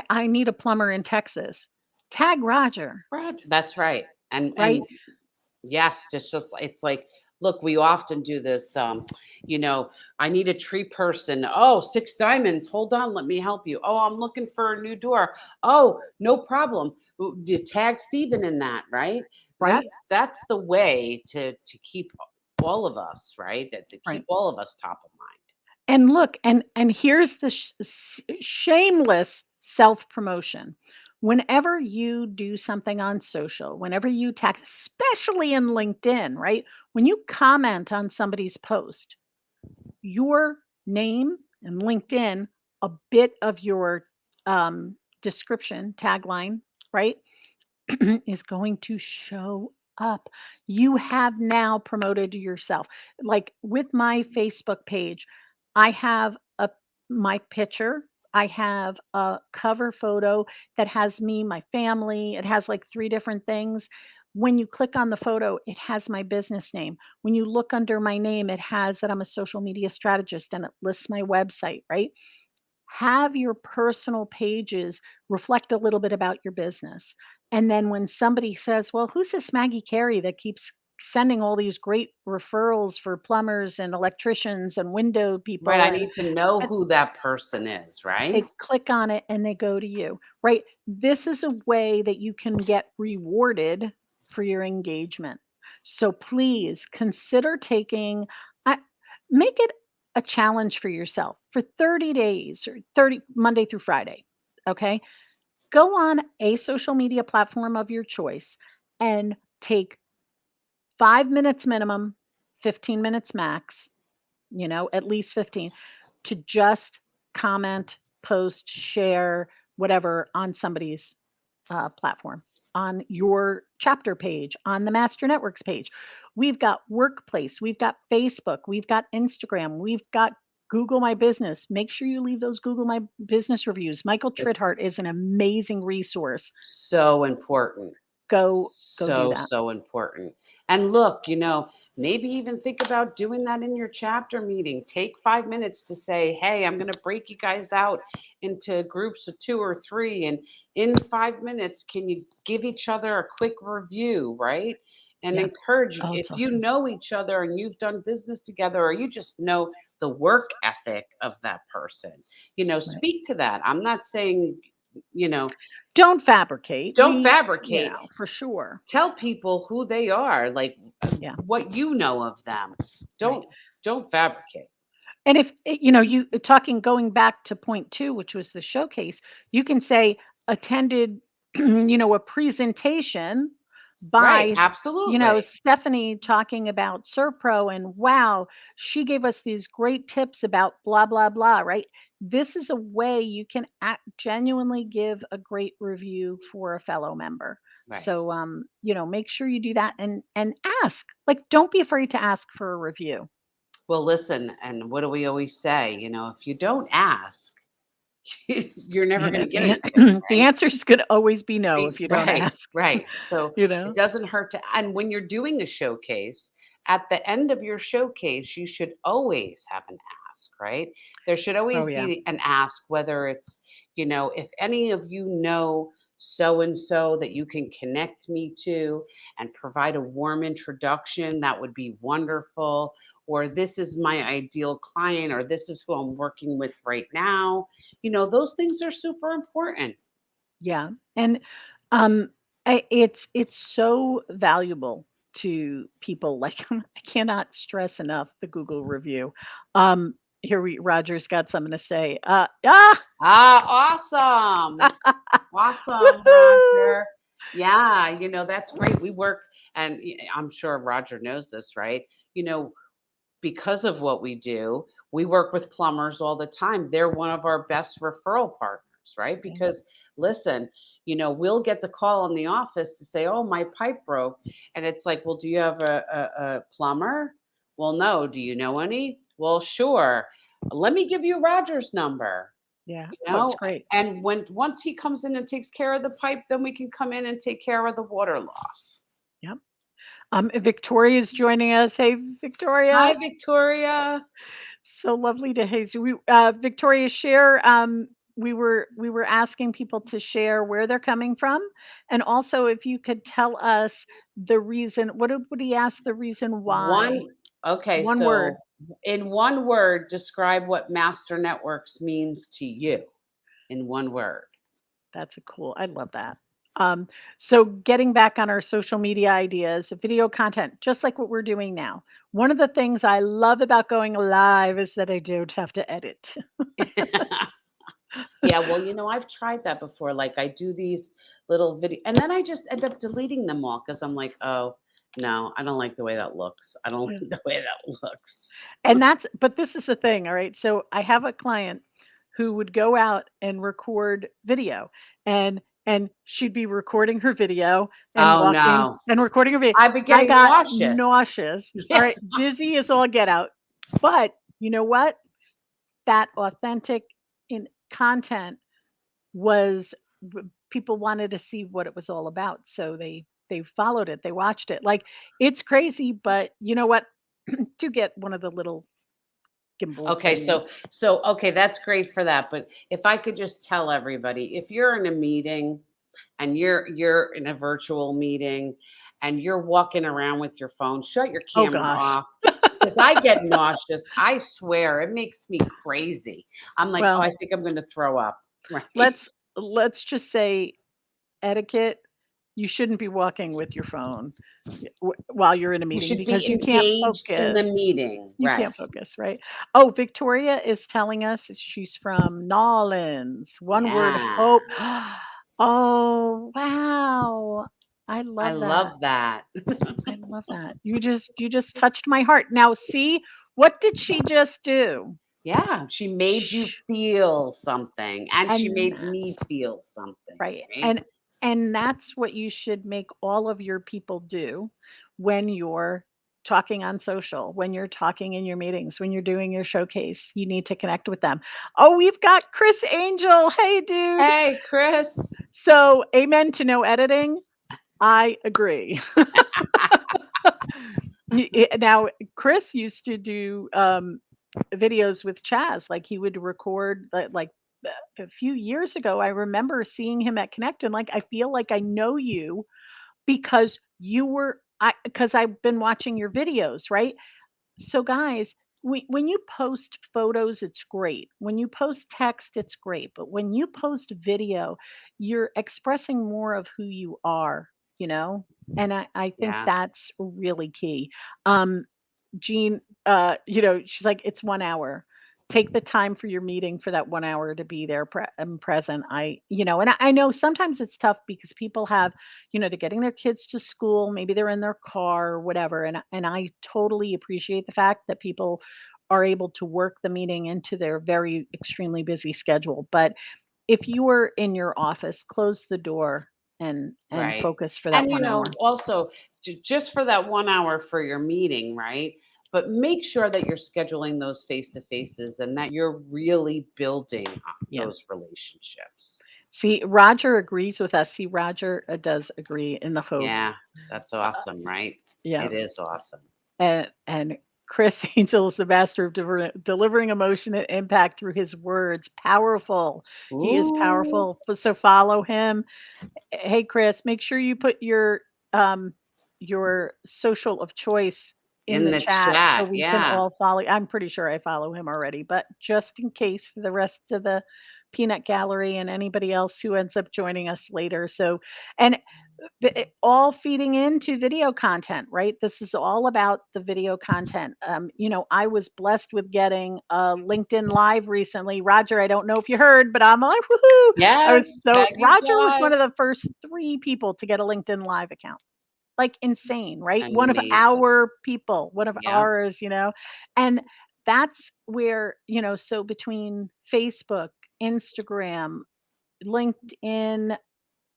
I need a plumber in Texas," tag Roger, Right, that's right. And right? yes, it's like, look, we often do this, you know, "I need a tree person." "Oh, 6 diamonds. Hold on, let me help you." "Oh, I'm looking for a new door." "Oh, no problem." You tag Steven in that, right? Right? That's the way to keep all of us, right? To keep Right. all of us top of mind. And look, and here's the shameless self promotion. Whenever you do something on social, whenever you tag, especially in LinkedIn, right? When you comment on somebody's post, your name and LinkedIn, a bit of your description, tagline, right, is going to show up. You have now promoted yourself. Like with my Facebook page, I have a my picture. I have a cover photo that has me, my family. It has like three different things. When you click on the photo, it has my business name. When you look under my name, it has that I'm a social media strategist and it lists my website, right? Have your personal pages reflect a little bit about your business. And then when somebody says, "Well, who's this Maggie Carey that keeps sending all these great referrals for plumbers and electricians and window Right, people?" I And need to know and who that person is, right? they click on it and they go to you, right? This is a way that you can get rewarded for your engagement. So please consider taking, I make it a challenge for yourself for 30 days or 30 Monday through Friday. Okay. Go on a social media platform of your choice and take 5 minutes minimum, 15 minutes max, at least 15, to just comment, post, share, whatever on somebody's platform, on your chapter page, on the Master Networks page. We've got Workplace, we've got Facebook, we've got Instagram, we've got Google My Business. Make sure you leave those Google My Business reviews. Michael It's Trithart is an amazing resource. so important. Go do So, that. so important. And look, maybe even think about doing that in your chapter meeting. Take 5 minutes to say, hey, I'm going to break you guys out into groups of two or three. And in 5 minutes, can you give each other a quick review, right? And Yeah. encourage you. Oh, If it's you awesome. know each other and you've done business together, or you just know the work ethic of that person, Right. speak to that. I'm not saying, you know, Don't fabricate. don't fabricate. For sure. Tell people who they are, like Yeah. what you know of them. Right. Don't fabricate. And if you talking going back to point 2, which was the showcase, you can say attended, a presentation Right, by, absolutely. Stephanie talking about Servpro, and wow, she gave us these great tips about blah blah blah, right? This is a way you can genuinely give a great review for a fellow member. Right. So make sure you do that and ask. Like don't be afraid to ask for a review. Well, listen, and what do we always say? If you don't ask, you're never You going know, to get the anything, the right? answer is gonna always be no if you don't Right, ask, right. So you it know? doesn't hurt to, and when you're doing a showcase, at the end of your showcase, you should always have an ask, right? There should Oh, always yeah. be an ask, whether it's, if any of you know so and so that you can connect me to and provide a warm introduction, that would be wonderful. Or this is my ideal client, or this is who I'm working with right now. Those things are super important. Yeah, and, um, it's so valuable to people, like, I cannot stress enough the Google review. Here we Roger's got something to say. Awesome. Awesome, Woohoo! Roger. Yeah, that's great. We work, and I'm sure Roger knows this, right? You know, because of what we do, we work with plumbers all the time. They're one of our best referral partners, right? Yeah, Because listen, we'll get the call in the office to say, "Oh, my pipe broke," and it's like, "Well, do you have a plumber?" Well, no. Do you know any? Well, sure. Let me give you Roger's number. yeah. You Oh, it's know, great. and once he comes in and takes care of the pipe, then we can come in and take care of the water loss. Yep. Victoria's joining us. Hey, Hi, Victoria. Victoria. So lovely to have you. Victoria, share. We were asking people to share where they're coming from, and also if you could tell us the reason. What he asked? The reason why? One Okay, One word. so in one word, describe what master networks means to you in one word. That's a cool. I love that. Um, so getting back on our social media ideas, video content, just like what we're doing now. One of the things I love about going live is that I don't have to edit. Yeah, well, I've tried that before. Like I do these little video and then I just end up deleting them all because I'm like, oh no, I don't like the way that looks. I don't Yeah. like the way that looks. And but this is the thing, all right? So I have a client who would go out and record video, and she'd be recording her video and Oh walking no. and recording her video. I've been I getting got nauseous. nauseous, all Yeah. right, dizzy as all get out. But you know what? That authentic in content was people wanted to see what it was all about, so they followed it, they watched it. Like, it's crazy, but you know what? To get one of the little gimbal Okay, things. so okay, that's great for that. But if I could just tell everybody, if you're in a meeting and you're in a virtual meeting and you're walking around with your phone, shut your Oh camera gosh. off because I get nauseous. I swear it makes me crazy. I'm like, oh, Well, I think I'm going to throw up. Right? let's let's just say etiquette, you shouldn't be walking with your phone while you're in a You meeting should be because you can't engaged in the focus. meeting, You right? can't focus, right? Oh, Victoria is telling us she's from Nolens. One word, Yeah, hope. Oh, wow. I I love that. love that. I love that. You just touched my heart. Now see, what did she just do? Yeah, she made you Shh. feel something, and she And made me feel something, right. right? And that's what you should make all of your people do when you're talking on social, when you're talking in your meetings, when you're doing your showcase. You need to connect with them. Oh, we've got Chris Angel. Hey, dude. Hey, Chris. So, amen to no editing. I agree. Now, Chris used to do videos with Chaz. Like he would record like a few years ago. I remember seeing him at Connect, and like I feel like I know you because because I've been watching your videos, right? So guys, when you post photos, it's great. When you post text, it's great. But when you post video, you're expressing more of who you are, you know? And I think Yeah. that's really key. Jean, she's like, it's 1 hour. Take the time for your meeting for that 1 hour to be there and present. And I know sometimes it's tough because people have, they're getting their kids to school, maybe they're in their car or whatever. And I totally appreciate the fact that people are able to work the meeting into their very extremely busy schedule. But if you were in your office, close the door and Right. focus for that And, 1 hour. also just for that 1 hour for your meeting, right? But make sure that you're scheduling those face to faces and that you're really building Yeah. those relationships. See, Roger agrees with us. See, Roger does agree in the hope. Yeah, that's awesome, right? Yeah. It is awesome. And Chris Angel is the master of delivering emotion and impact through his words. Powerful. He is Ooh, powerful. So follow him. Hey, Chris, make sure you put your social of choice in in the the chat so chat. we can Yeah. all follow. I'm pretty sure I follow him already, but just in case for the rest of the peanut gallery and anybody else who ends up joining us later. So, and all feeding into video content, right? This is all about the video content. I was blessed with getting a LinkedIn Live recently. Roger, I don't know if you heard, but I'm like, woohoo! Yes, Maggie's Roger was one live. of the first 3 people to get a LinkedIn Live account. Like insane, right? One of Amazing. our people, one of Yep. ours. And that's where, so between Facebook, Instagram, LinkedIn,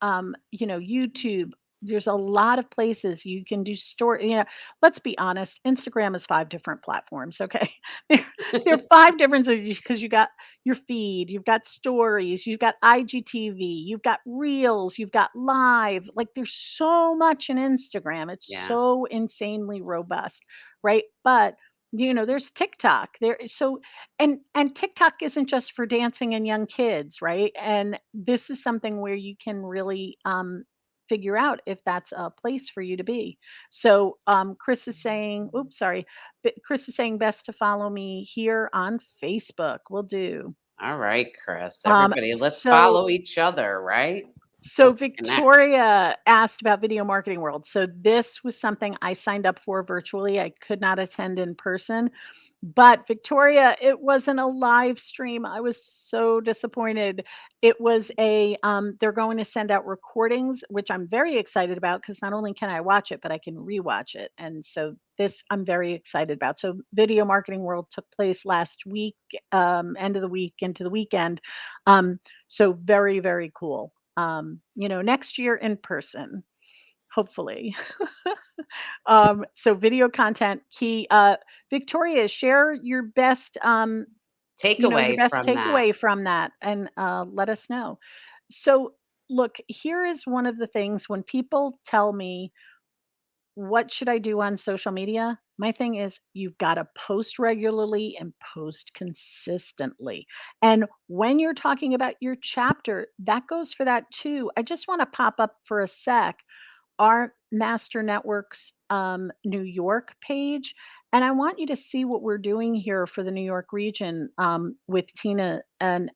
YouTube. There's a lot of places you can do story. Let's be honest. Instagram is 5 different platforms. Okay, there are 5 differences because you got your feed, you've got stories, you've got IGTV, you've got Reels, you've got Live. Like there's so much in Instagram. It's Yeah. so insanely robust, right? But there's TikTok there. So and TikTok isn't just for dancing and young kids, right? And this is something where you can really figure out if that's a place for you to be. So Chris is saying, oops, sorry. Chris is saying best to follow me here on Facebook. Will do. All right, Chris. Um, Everybody, let's so follow each other, right? so Let's connect. Victoria asked about Video Marketing World. So this was something I signed up for virtually. I could not attend in person. But Victoria, it wasn't a live stream. I was so disappointed. It was they're going to send out recordings, which I'm very excited about because not only can I watch it, but I can rewatch it. And so this I'm very excited about. So Video Marketing World took place last week, end of the week into the weekend. So very, very cool. Next year in person, hopefully. So video content key. Victoria, share your Takeaway best from that. takeaway from that, and let us know. So, look, here is one of the things when people tell me, "What should I do on social media?" My thing is, you've got to post regularly and post consistently. And when you're talking about your chapter, that goes for that too. I just want to pop up for a sec our Master Networks New York page. And I want you to see what we're doing here for the New York region with Tina and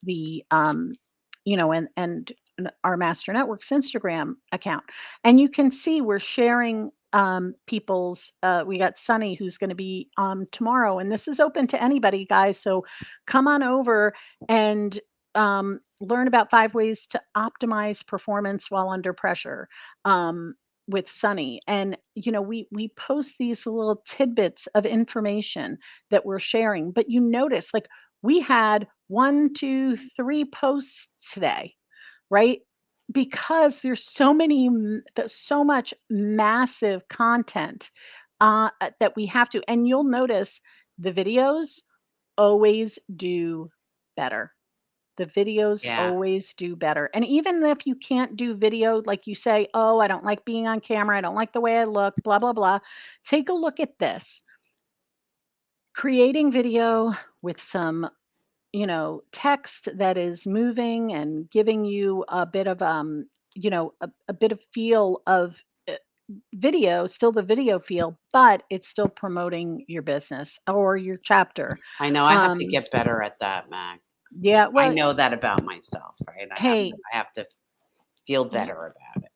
the and our Master Networks Instagram account. And you can see we're sharing people's we got Sunny who's going to be tomorrow, and this is open to anybody, guys. So come on over and learn about 5 ways to optimize performance while under pressure with Sunny. And we post these little tidbits of information that we're sharing. But you notice, like, we had 1, 2, 3 posts today, right? Because there's there's so much massive content that we have to. And you'll notice the videos always do better. The videos Yeah. always do better. And even if you can't do video, like you say, "Oh, I don't like being on camera. I don't like the way I look, blah, blah, blah." Take a look at this. Creating video with some, text that is moving and giving you a bit of, a bit of feel of video, still the video feel, but it's still promoting your business or your chapter. I know I have to Um, get better at that, Mac. yeah, I well, know that about myself, right? hey, I have to feel y- better about it.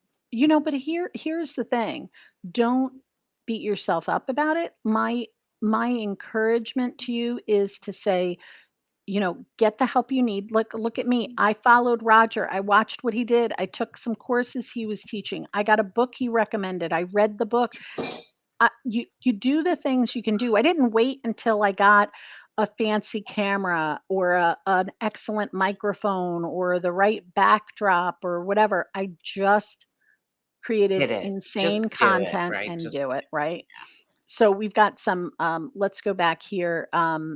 But here's the thing. Don't beat yourself up about it. My encouragement to you is to say, get the help you need. Look at me. I followed Roger. I watched what he did. I took some courses he was teaching. I got a book he recommended. I read the book. You do the things you can do. I didn't wait until I got a fancy camera or an excellent microphone or the right backdrop or whatever. I just created Did it. insane Just do it, content right? and Just do it, right? So we've got some let's go back here. Uh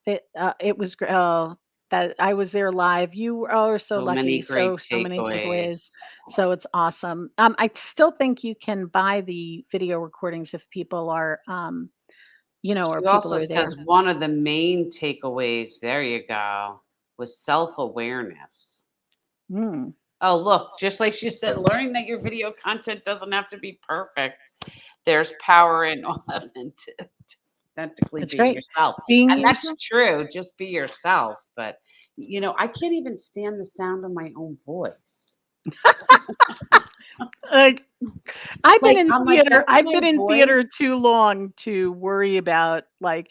it was that I was there live. You are so so many lucky. great So many takeaways. takeaways. So it's awesome. I still think you can buy the video recordings if people are or She people also are there. says one of the main takeaways, there you go, was self-awareness. Mm, Oh, look, just like she said, learning that your video content doesn't have to be perfect. There's power in authentically it's being great. yourself. Being And that's yourself. true. Just be yourself. But, I can't even stand the sound of my own voice. Like Like, I'm like, that's I've my been in voice. theater too long to worry about, like,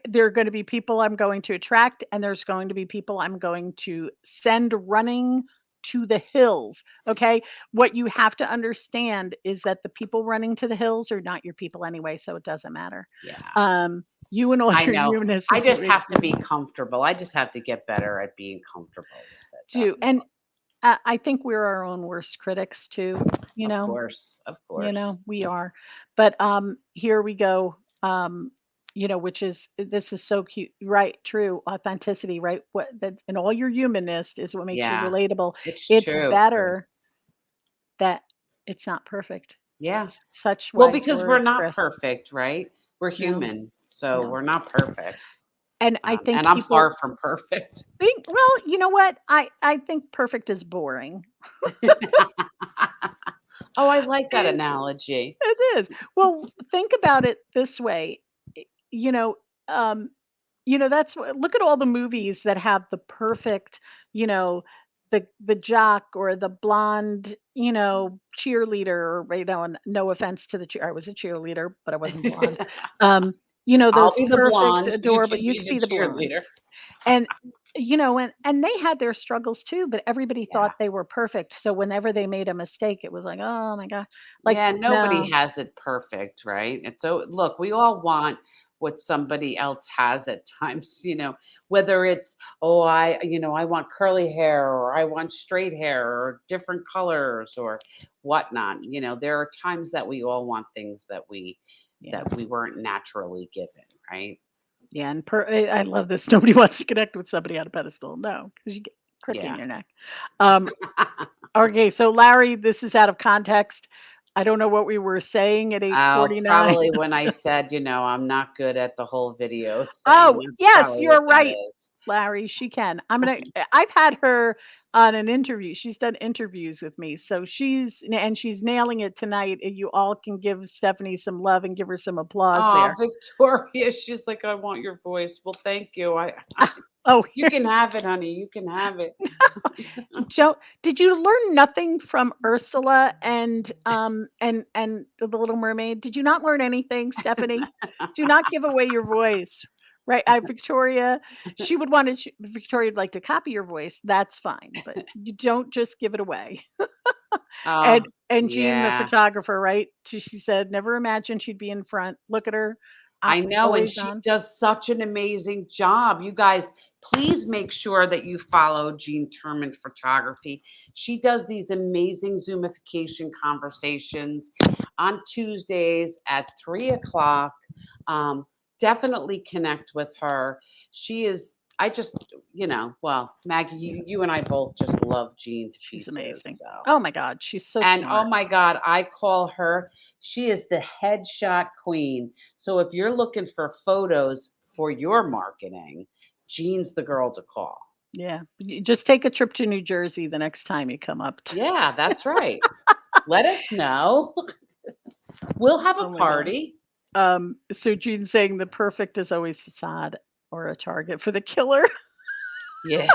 there are gonna be people I'm going to attract, and there's going to be people I'm going to send running to the hills, okay? What you have to understand is that the people running to the hills are not your people anyway, so it doesn't matter. Yeah, You and all I your know. humanness I is just your have to issue. be comfortable. I just have to get better at being comfortable with it. Do That's and I think we're our own worst critics too, you of know? course, of course. We are. But here we go. Which is this is so cute, right? True authenticity, right? What that and all your humanness is what makes you Yeah, relatable. it's It's true. better that it's not perfect. Yeah. Such Well, wise because we're words, not Chris. perfect, right? We're No, human, so no. we're not perfect, And I think and I'm people far from perfect. think, well, you know what? I think perfect is boring. Oh, I like that analogy. It is. Well, think about it this way. I- You know, um, that's what look at all the movies that have the perfect, you know, the jock or the blonde, cheerleader, or, and no offense to the I was a cheerleader, but I wasn't blonde. Um, I'll those be the perfect, blonde. You adorable, can you be could the be the cheerleader. blondes. And and they had their struggles too, but everybody Yeah. thought they were perfect. So whenever they made a mistake, it was like, oh my God. Like, Yeah, nobody no. has it perfect, right? And so, look, we all want what somebody else has at times, whether it's, oh, I want curly hair or I want straight hair or different colors or whatnot. There are times that we all want things that we Yeah. that we weren't naturally given, right? Yeah. And I love this. Nobody wants to connect with somebody on a pedestal. No, because you get crick in Yeah. your neck. Um, okay. So Larry, this is out of context. I don't know what we were saying at Oh, 8:49. probably when I said, I'm not good at the whole video thing. Oh, That's yes, probably what you're that right, is. Larry, she can. I've had her on an interview. She's done interviews with me. So she's nailing it tonight. You all can give Stephanie some love and give her some applause Oh, there. Victoria, she's like, "I want your voice." Well, thank you. Oh, You can have it, honey. You can have it. Joe, did you learn nothing from Ursula and the Little Mermaid? Did you not learn anything, Stephanie? Do not give away your voice. Right, Victoria, she would want to. Victoria would like to copy your voice. That's fine, but you don't just give it away. Oh, And Jean, the yeah. photographer, right? She said, never imagined she'd be in front. Look at her, I know, and always she on. does such an amazing job. You guys, please make sure that you follow Jean Turman Photography. She does these amazing Zoomification conversations on Tuesdays at 3 o'clock. Um, Definitely connect with her. She is, I just, well, Maggie, you and I both just love Jean to She's pieces. amazing. So. Oh my God, she's so And oh smart. my God, I call her, she is the headshot queen. So if you're looking for photos for your marketing, Jean's the girl to call. Yeah, just take a trip to New Jersey the next time you come up. Yeah, that's right. Let us know. We'll have a Oh my gosh. party. So Jean's saying the perfect is always facade or a target for the killer. Yeah.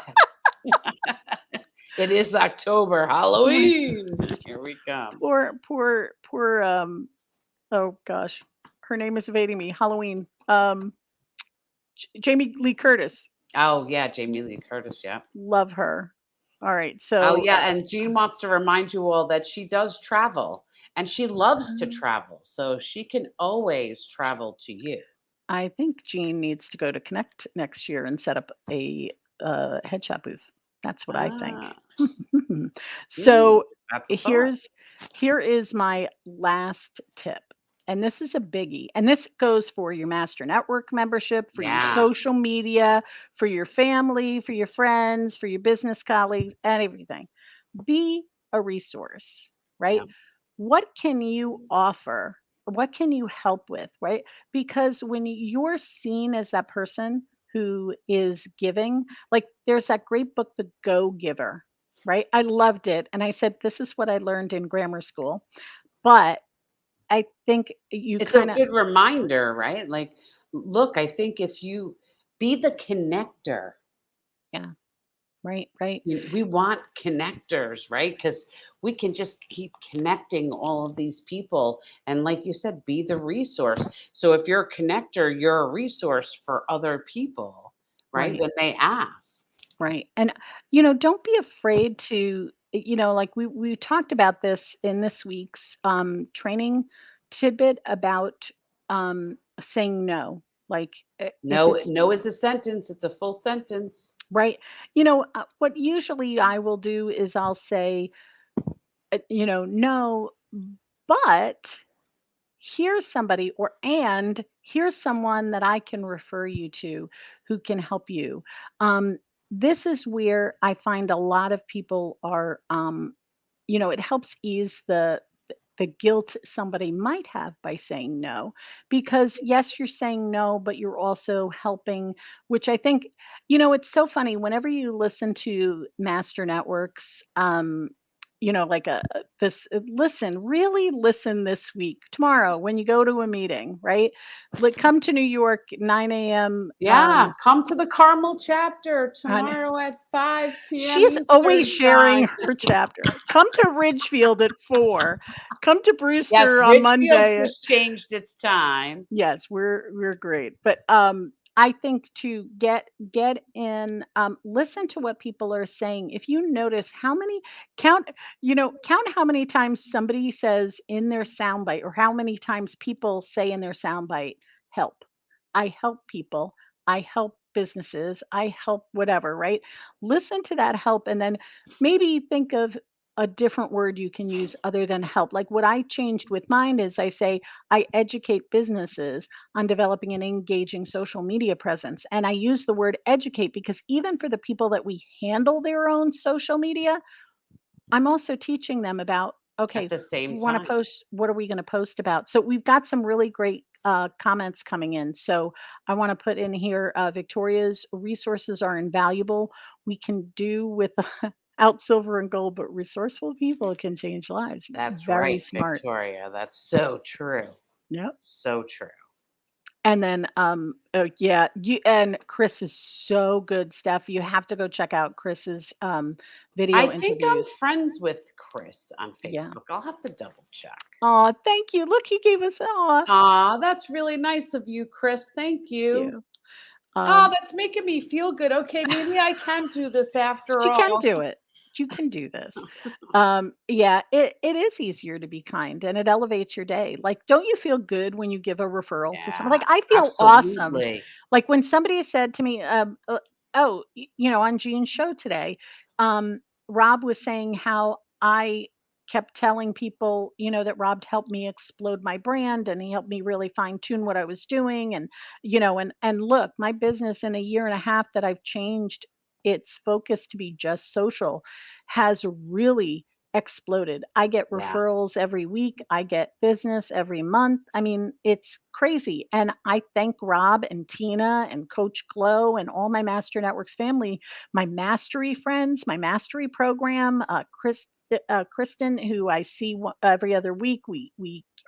It is October, Halloween. Here we come. Poor, oh gosh, her name is evading me. Halloween. Jamie Lee Curtis. Oh, yeah, Jamie Lee Curtis. Yeah. Love her. All right. Oh, So, yeah. And Jean wants to remind you all that she does travel and she loves to um, travel. So she can always travel to you. I think Jean needs to go to Connect next year and set up a headshot booth. That's what I think. Ah, mm, So that's a thought. here is my last tip. And this is a biggie. And this goes for your Master Network membership, for your Yeah. social media, for your family, for your friends, for your business colleagues, and everything. Be a resource, right? Yeah. What can you offer? What can you help with, right? Because when you're seen as that person who is giving, like there's that great book, The Go Giver, right? I loved it. And I said, this is what I learned in grammar school. But I think you It's a kind of, good reminder, right? Like, look, I think if you be the connector, yeah, right, right. we want connectors, right? Because we can just keep connecting all of these people. And like you said, be the resource. So if you're a connector, you're a resource for other people, right? Right. When they ask. Right. And don't be afraid to like we talked about this in this week's training tidbit about saying no. Like if No, it's no is a sentence, it's a full sentence. right. What usually I will do is I'll say no, but here's somebody and here's someone that I can refer you to who can help you. This is where I find a lot of people are it helps ease the guilt somebody might have by saying no, because yes, you're saying no, but you're also helping, which I think it's so funny whenever you listen to master networks, like this listen, really listen this week, tomorrow when you go to a meeting, right? Like come to New York 9 a.m. Yeah, come to the Carmel chapter On tomorrow at 5 p.m. She's always Eastern sharing time. her chapter. Come to Ridgefield at 4. Come to Yes, Brewster on Ridgefield Monday. just changed its time. Yes, we're great. But I think to get in, listen to what people are saying. If you notice how many count, count how many times somebody says in their soundbite, or how many times people say in their soundbite, help. I help people. I help businesses. I help whatever, right? Listen to that help, and then maybe think of a different word you can use other than help. Like what I changed with mine is I say, I educate businesses on developing an engaging social media presence. And I use the word educate because even for the people that we handle their own social media, I'm also teaching them about, At okay, the same we want to time. post, what are we going to post about? So we've got some really great comments coming in. So I want to put in here Victoria's resources are invaluable. We can do with out silver and gold, but resourceful people can change lives. That's Very right, smart. Victoria. That's so true. Yep. So true. And then, oh yeah, you and Chris is so good, Steph. You have to go check out Chris's I video think I'm interviews. friends with Chris on Yeah. Facebook. I'll have to double check. Oh, thank you. Look, he gave us thank Aw, that's really nice of you, Chris. Thank you. you. Oh, Um, that's making me feel good. Okay, maybe I can do this after you can all. do it. You can do this. Yeah, it is easier to be kind and it elevates your day. Like, don't you feel good when you give a referral to someone? Yeah, Like, I feel awesome. absolutely. Like when somebody said to me, oh, on Jean's show today, Rob was saying how I kept telling people, that Rob helped me explode my brand and he helped me really fine tune what I was doing. And, and look, my business in a year and a half that I've changed its focus to be just social has really exploded. I get Yeah, referrals every week. I get business every month. I mean, it's crazy. And I thank Rob and Tina and Coach Glow and all my Master Networks family, my mastery friends, my mastery program, Kristen, who I see every other week. We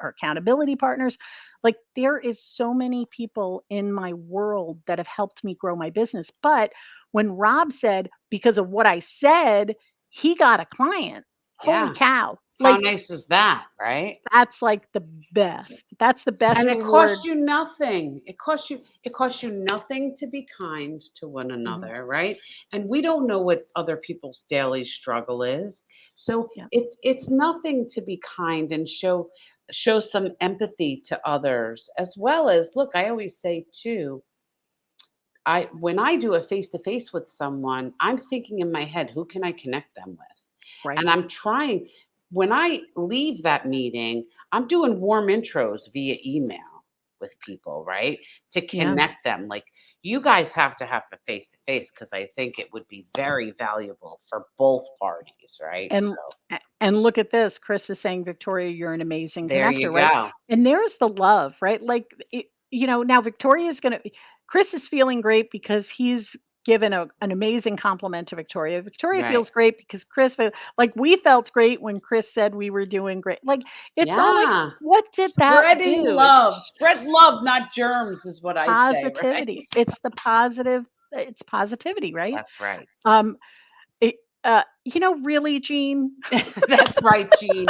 are accountability partners. Like there is so many people in my world that have helped me grow my business. But when Rob said, because of what I said, he got a client. Holy yeah. cow. How Like nice is that, right? that's like the best. That's the And best it costs reward. you nothing. It costs you nothing to be kind to one Mhm. another, right? And we don't know what other people's daily struggle is. So Yeah. it's nothing to be kind and show some empathy to others, as well as, look, I always say too, I when I do a face to face with someone, I'm thinking in my head, who can I connect them with? Right. And I'm trying, when I leave that meeting, I'm doing warm intros via email with people, right? To Yeah. connect them. Like, you guys have to have a face to face because I think it would be very valuable for both parties, right? And So and look at this. Chris is saying, Victoria, you're an amazing there you connector, right? go. And there's the love, right? Like, now Victoria's going to, Chris is feeling great because he's given an amazing compliment to Victoria. Victoria Right. feels great because like we felt great when Chris said we were doing great. Like, it's all like, Yeah. what did that Spreading do? love. Spread love, not germs, is what I say, right? Positivity. It's the positive, it's positivity, right? That's right. Um, it, really, Jean, That's right, Gene.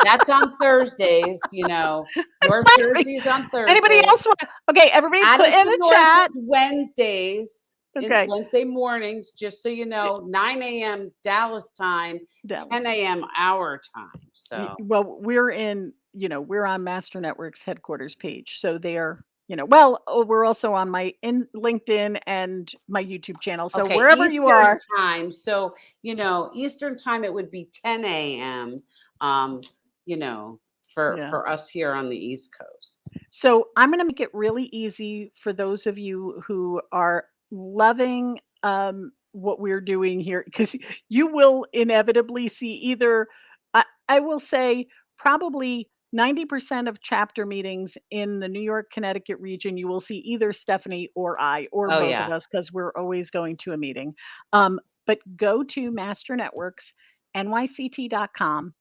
That's on Thursdays, Your sorry. Thursdays on Anybody Thursdays. else want? Okay, everybody put in Addison the North chat. is Wednesdays, in Okay, Wednesday mornings, just so you know, 9 a.m. Dallas time, Dallas. 10 a.m. our time. So, Well, we're in. We're on Master Network's headquarters page, so they are. Well, we're also on my in LinkedIn and my YouTube channel. So okay, wherever you Eastern are, time. So, Eastern time, it would be 10 a.m. Um, you know, for yeah. for us here on the East Coast. So I'm going to make it really easy for those of you who are loving what we're doing here, because you will inevitably see either, I will say, probably 90% of chapter meetings in the New York, Connecticut region, you will see either Stephanie or I or Oh both of yeah. us because we're always going to a meeting. But go to Master Networks nyct.com,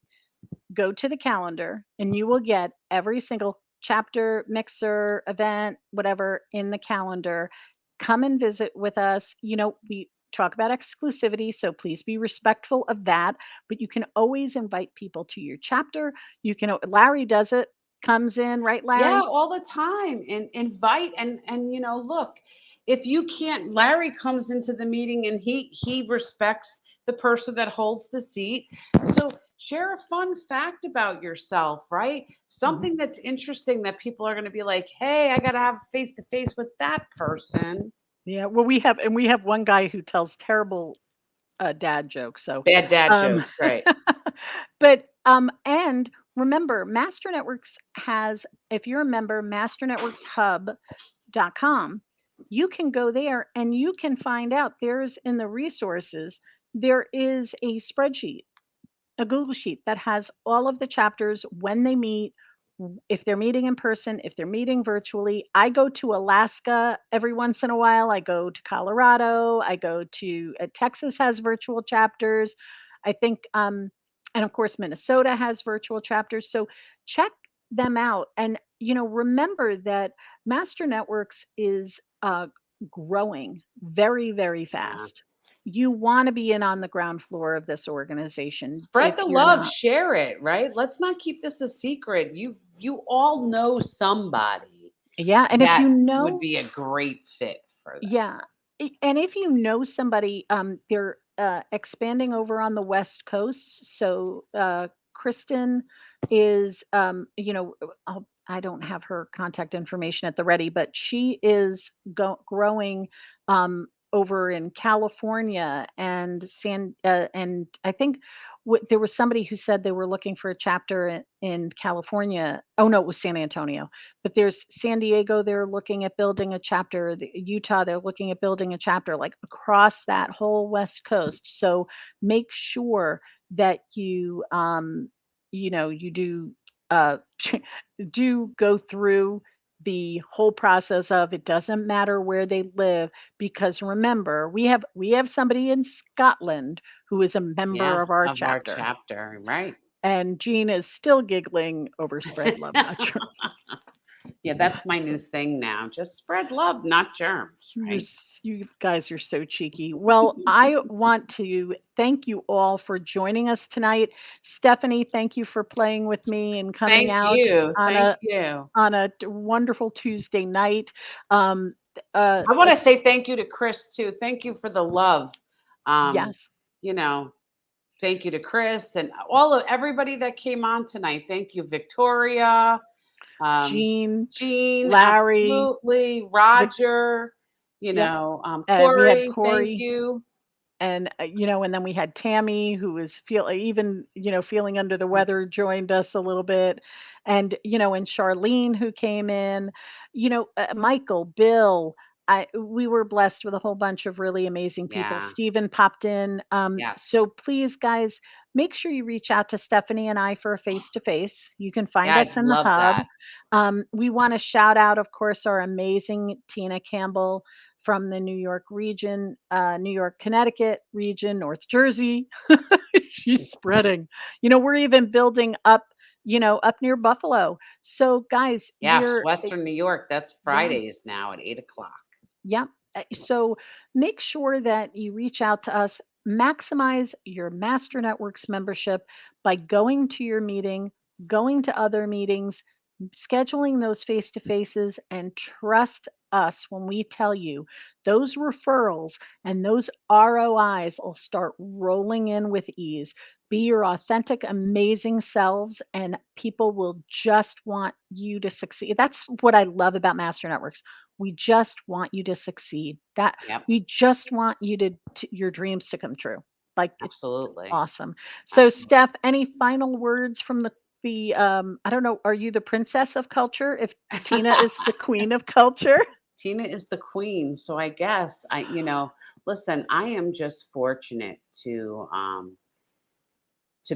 go to the calendar, and you will get every single chapter, mixer, event, whatever in the calendar. Come and visit with us. We talk about exclusivity, so please be respectful of that. But you can always invite people to your chapter. Larry does it, comes in, right, Yeah, Larry? all the time. And invite and look, if you can't, Larry comes into the meeting and he respects the person that holds the seat. So share a fun fact about yourself, right? Mhm. Something that's interesting that people are going to be like, "Hey, I got to have face to face with that person." Yeah, well, we have one guy who tells terrible dad jokes. So, Bad dad um, jokes, right? and remember, Master Networks has, if you're a member, masternetworkshub.com, you can go there and you can find out. There's in the resources, there is a spreadsheet, a Google Sheet that has all of the chapters, when they meet, if they're meeting in person, if they're meeting virtually. I go to Alaska every once in a while. I go to Colorado. I go to Texas has virtual chapters. I think, and of course, Minnesota has virtual chapters. So check them out. And, remember that Master Networks is growing very, very Yeah. fast. You wanna be in on the ground floor of this organization Spread if the you're love, not. share it, right? Let's not keep this a secret. You all know somebody Yeah, and if you that would know. be a great fit for this. Yeah, and if you know somebody, they're, expanding over on the West Coast, so, Kristen is, I don't have her contact information at the ready, but she is growing, over in California and I think there was somebody who said they were looking for a chapter in California. Oh, no, it was San Antonio. But there's San Diego, they're looking at building a chapter, Utah, they're looking at building a chapter, like, across that whole West Coast. So make sure that you do, uh, do go through the whole process of, it doesn't matter where they live, because remember, we have somebody in Scotland who is a member Yeah, of our of our chapter, chapter, right? and Jean is still giggling over spread love, not sure. Yeah, that's my new thing now. Just spread love, not germs, right? You guys are so cheeky. Well, I want to thank you all for joining us tonight. Stephanie, thank you for playing with me and coming Thank out you. on Thank a you. wonderful Tuesday night. Um, uh, I want to s- say thank you to Chris too. Thank you for the love. Um, yes, you know, thank you to Chris and all of everybody that came on tonight. Thank you, Victoria, um, Jean, Jean, Larry, absolutely, Vic, Roger, yep. We had Corey, thank Corey. you. And, and then we had Tammy, who was feeling under the weather, joined us a little bit. And Charlene, who came in, Michael, Bill. We were blessed with a whole bunch of really amazing people. Yeah, Stephen popped in. yes. So please, guys, make sure you reach out to Stephanie and I for a face to face. You can find Yeah, us I'd in the love hub. that. We want to shout out, of course, our amazing Tina Campbell from the New York region, New York, Connecticut region, North Jersey. She's spreading. We're even building up, up near Buffalo. So, guys, Yeah, Western New York. That's yeah, Fridays now at 8 o'clock. yeah. So make sure that you reach out to us. Maximize your Master Networks membership by going to your meeting, going to other meetings, scheduling those face to faces, and trust us when we tell you those referrals and those ROIs will start rolling in with ease. Be your authentic, amazing selves, and people will just want you to succeed. That's what I love about Master Networks. We just want you to succeed. That Yep, we just want you to your dreams to come true. Like, it's absolutely. awesome. So, Absolutely. Steph, any final words from the I don't know, are you the princess of culture if Tina is the queen of culture? Tina is the queen. So I guess listen, I am just fortunate to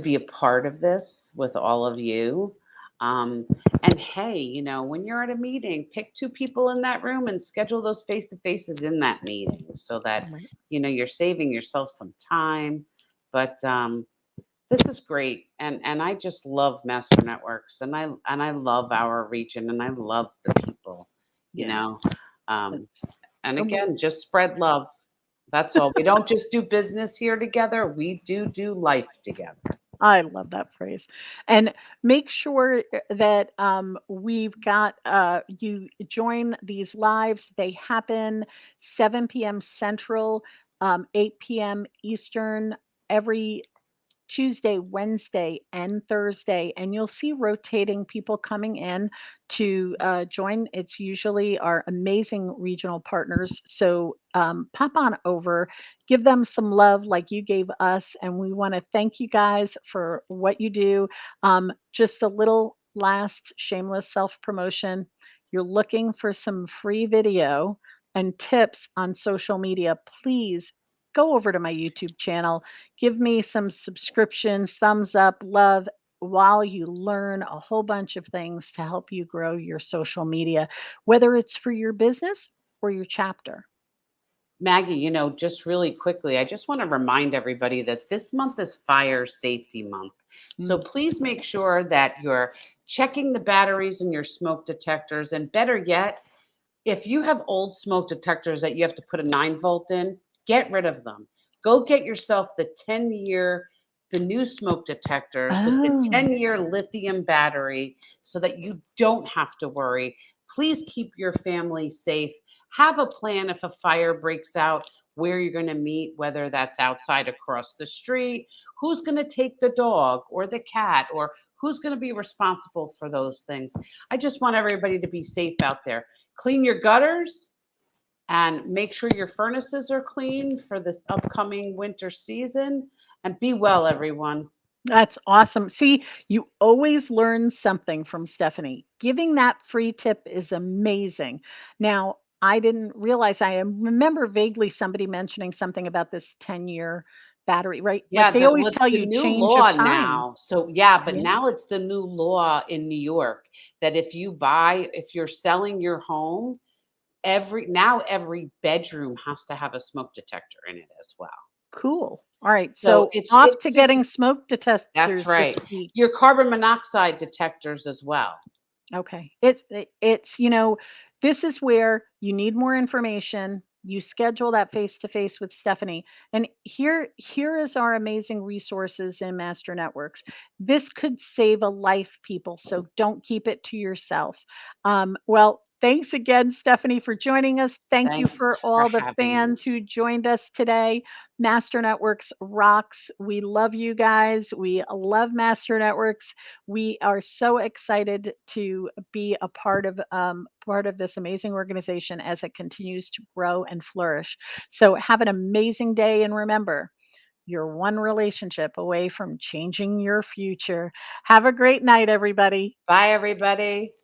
be a part of this with all of you. Um, and hey, when you're at a meeting, pick two people in that room and schedule those face to faces in that meeting so that, Right. you're saving yourself some time. But This is great, and I just love Master Networks, and I love our region, and I love the people, you Yeah, know? Um, that's and and we again, just spread love. That's all. We don't just do business here together, we do life together. I love that phrase. And make sure that we've got you join these lives. They happen 7 p.m. Central, 8 p.m. Eastern every Tuesday, Wednesday, and Thursday, and you'll see rotating people coming in to join. It's usually our amazing regional partners. So pop on over, give them some love like you gave us, and we want to thank you guys for what you do. Just a little last shameless self promotion. You're looking for some free video and tips on social media, please go over to my YouTube channel. Give me some subscriptions, thumbs up, love while you learn a whole bunch of things to help you grow your social media, whether it's for your business or your chapter. Maggie, just really quickly, I just want to remind everybody that this month is Fire Safety Month. So Mm. please make sure that you're checking the batteries in your smoke detectors. And better yet, if you have old smoke detectors that you have to put a 9-volt in, get rid of them. Go get yourself the new smoke detectors with the Oh, 10-year lithium battery so that you don't have to worry. Please keep your family safe. Have a plan if a fire breaks out, where you're going to meet, whether that's outside across the street, who's going to take the dog or the cat, or who's going to be responsible for those things. I just want everybody to be safe out there. Clean your gutters and make sure your furnaces are clean for this upcoming winter season. And be well, everyone. that's awesome. See, you always learn something from Stephanie. Giving that free tip is amazing. Now, I didn't realize, I remember vaguely somebody mentioning something about this 10-year battery, right? Like Yeah, they always what's tell the you new change of law times. now? So yeah, but Yeah. now it's the new law in New York that if you're selling your home, every bedroom has to have a smoke detector in it as well. Cool. All right. So So it's off it's to just getting smoke that's detectors this right. week. Your carbon monoxide detectors as well. Okay. It's this is where you need more information. You schedule that face to face with Stephanie. And here is our amazing resources in Master Networks. This could save a life, people. So don't keep it to yourself. Well, thanks again, Stephanie, for joining us. Thank you Thanks for for all the having me. fans who joined us today. Master Networks rocks. We love you guys. We love Master Networks. We are so excited to be a part of this amazing organization as it continues to grow and flourish. So have an amazing day, and remember, you're one relationship away from changing your future. Have a great night, everybody. Bye, everybody.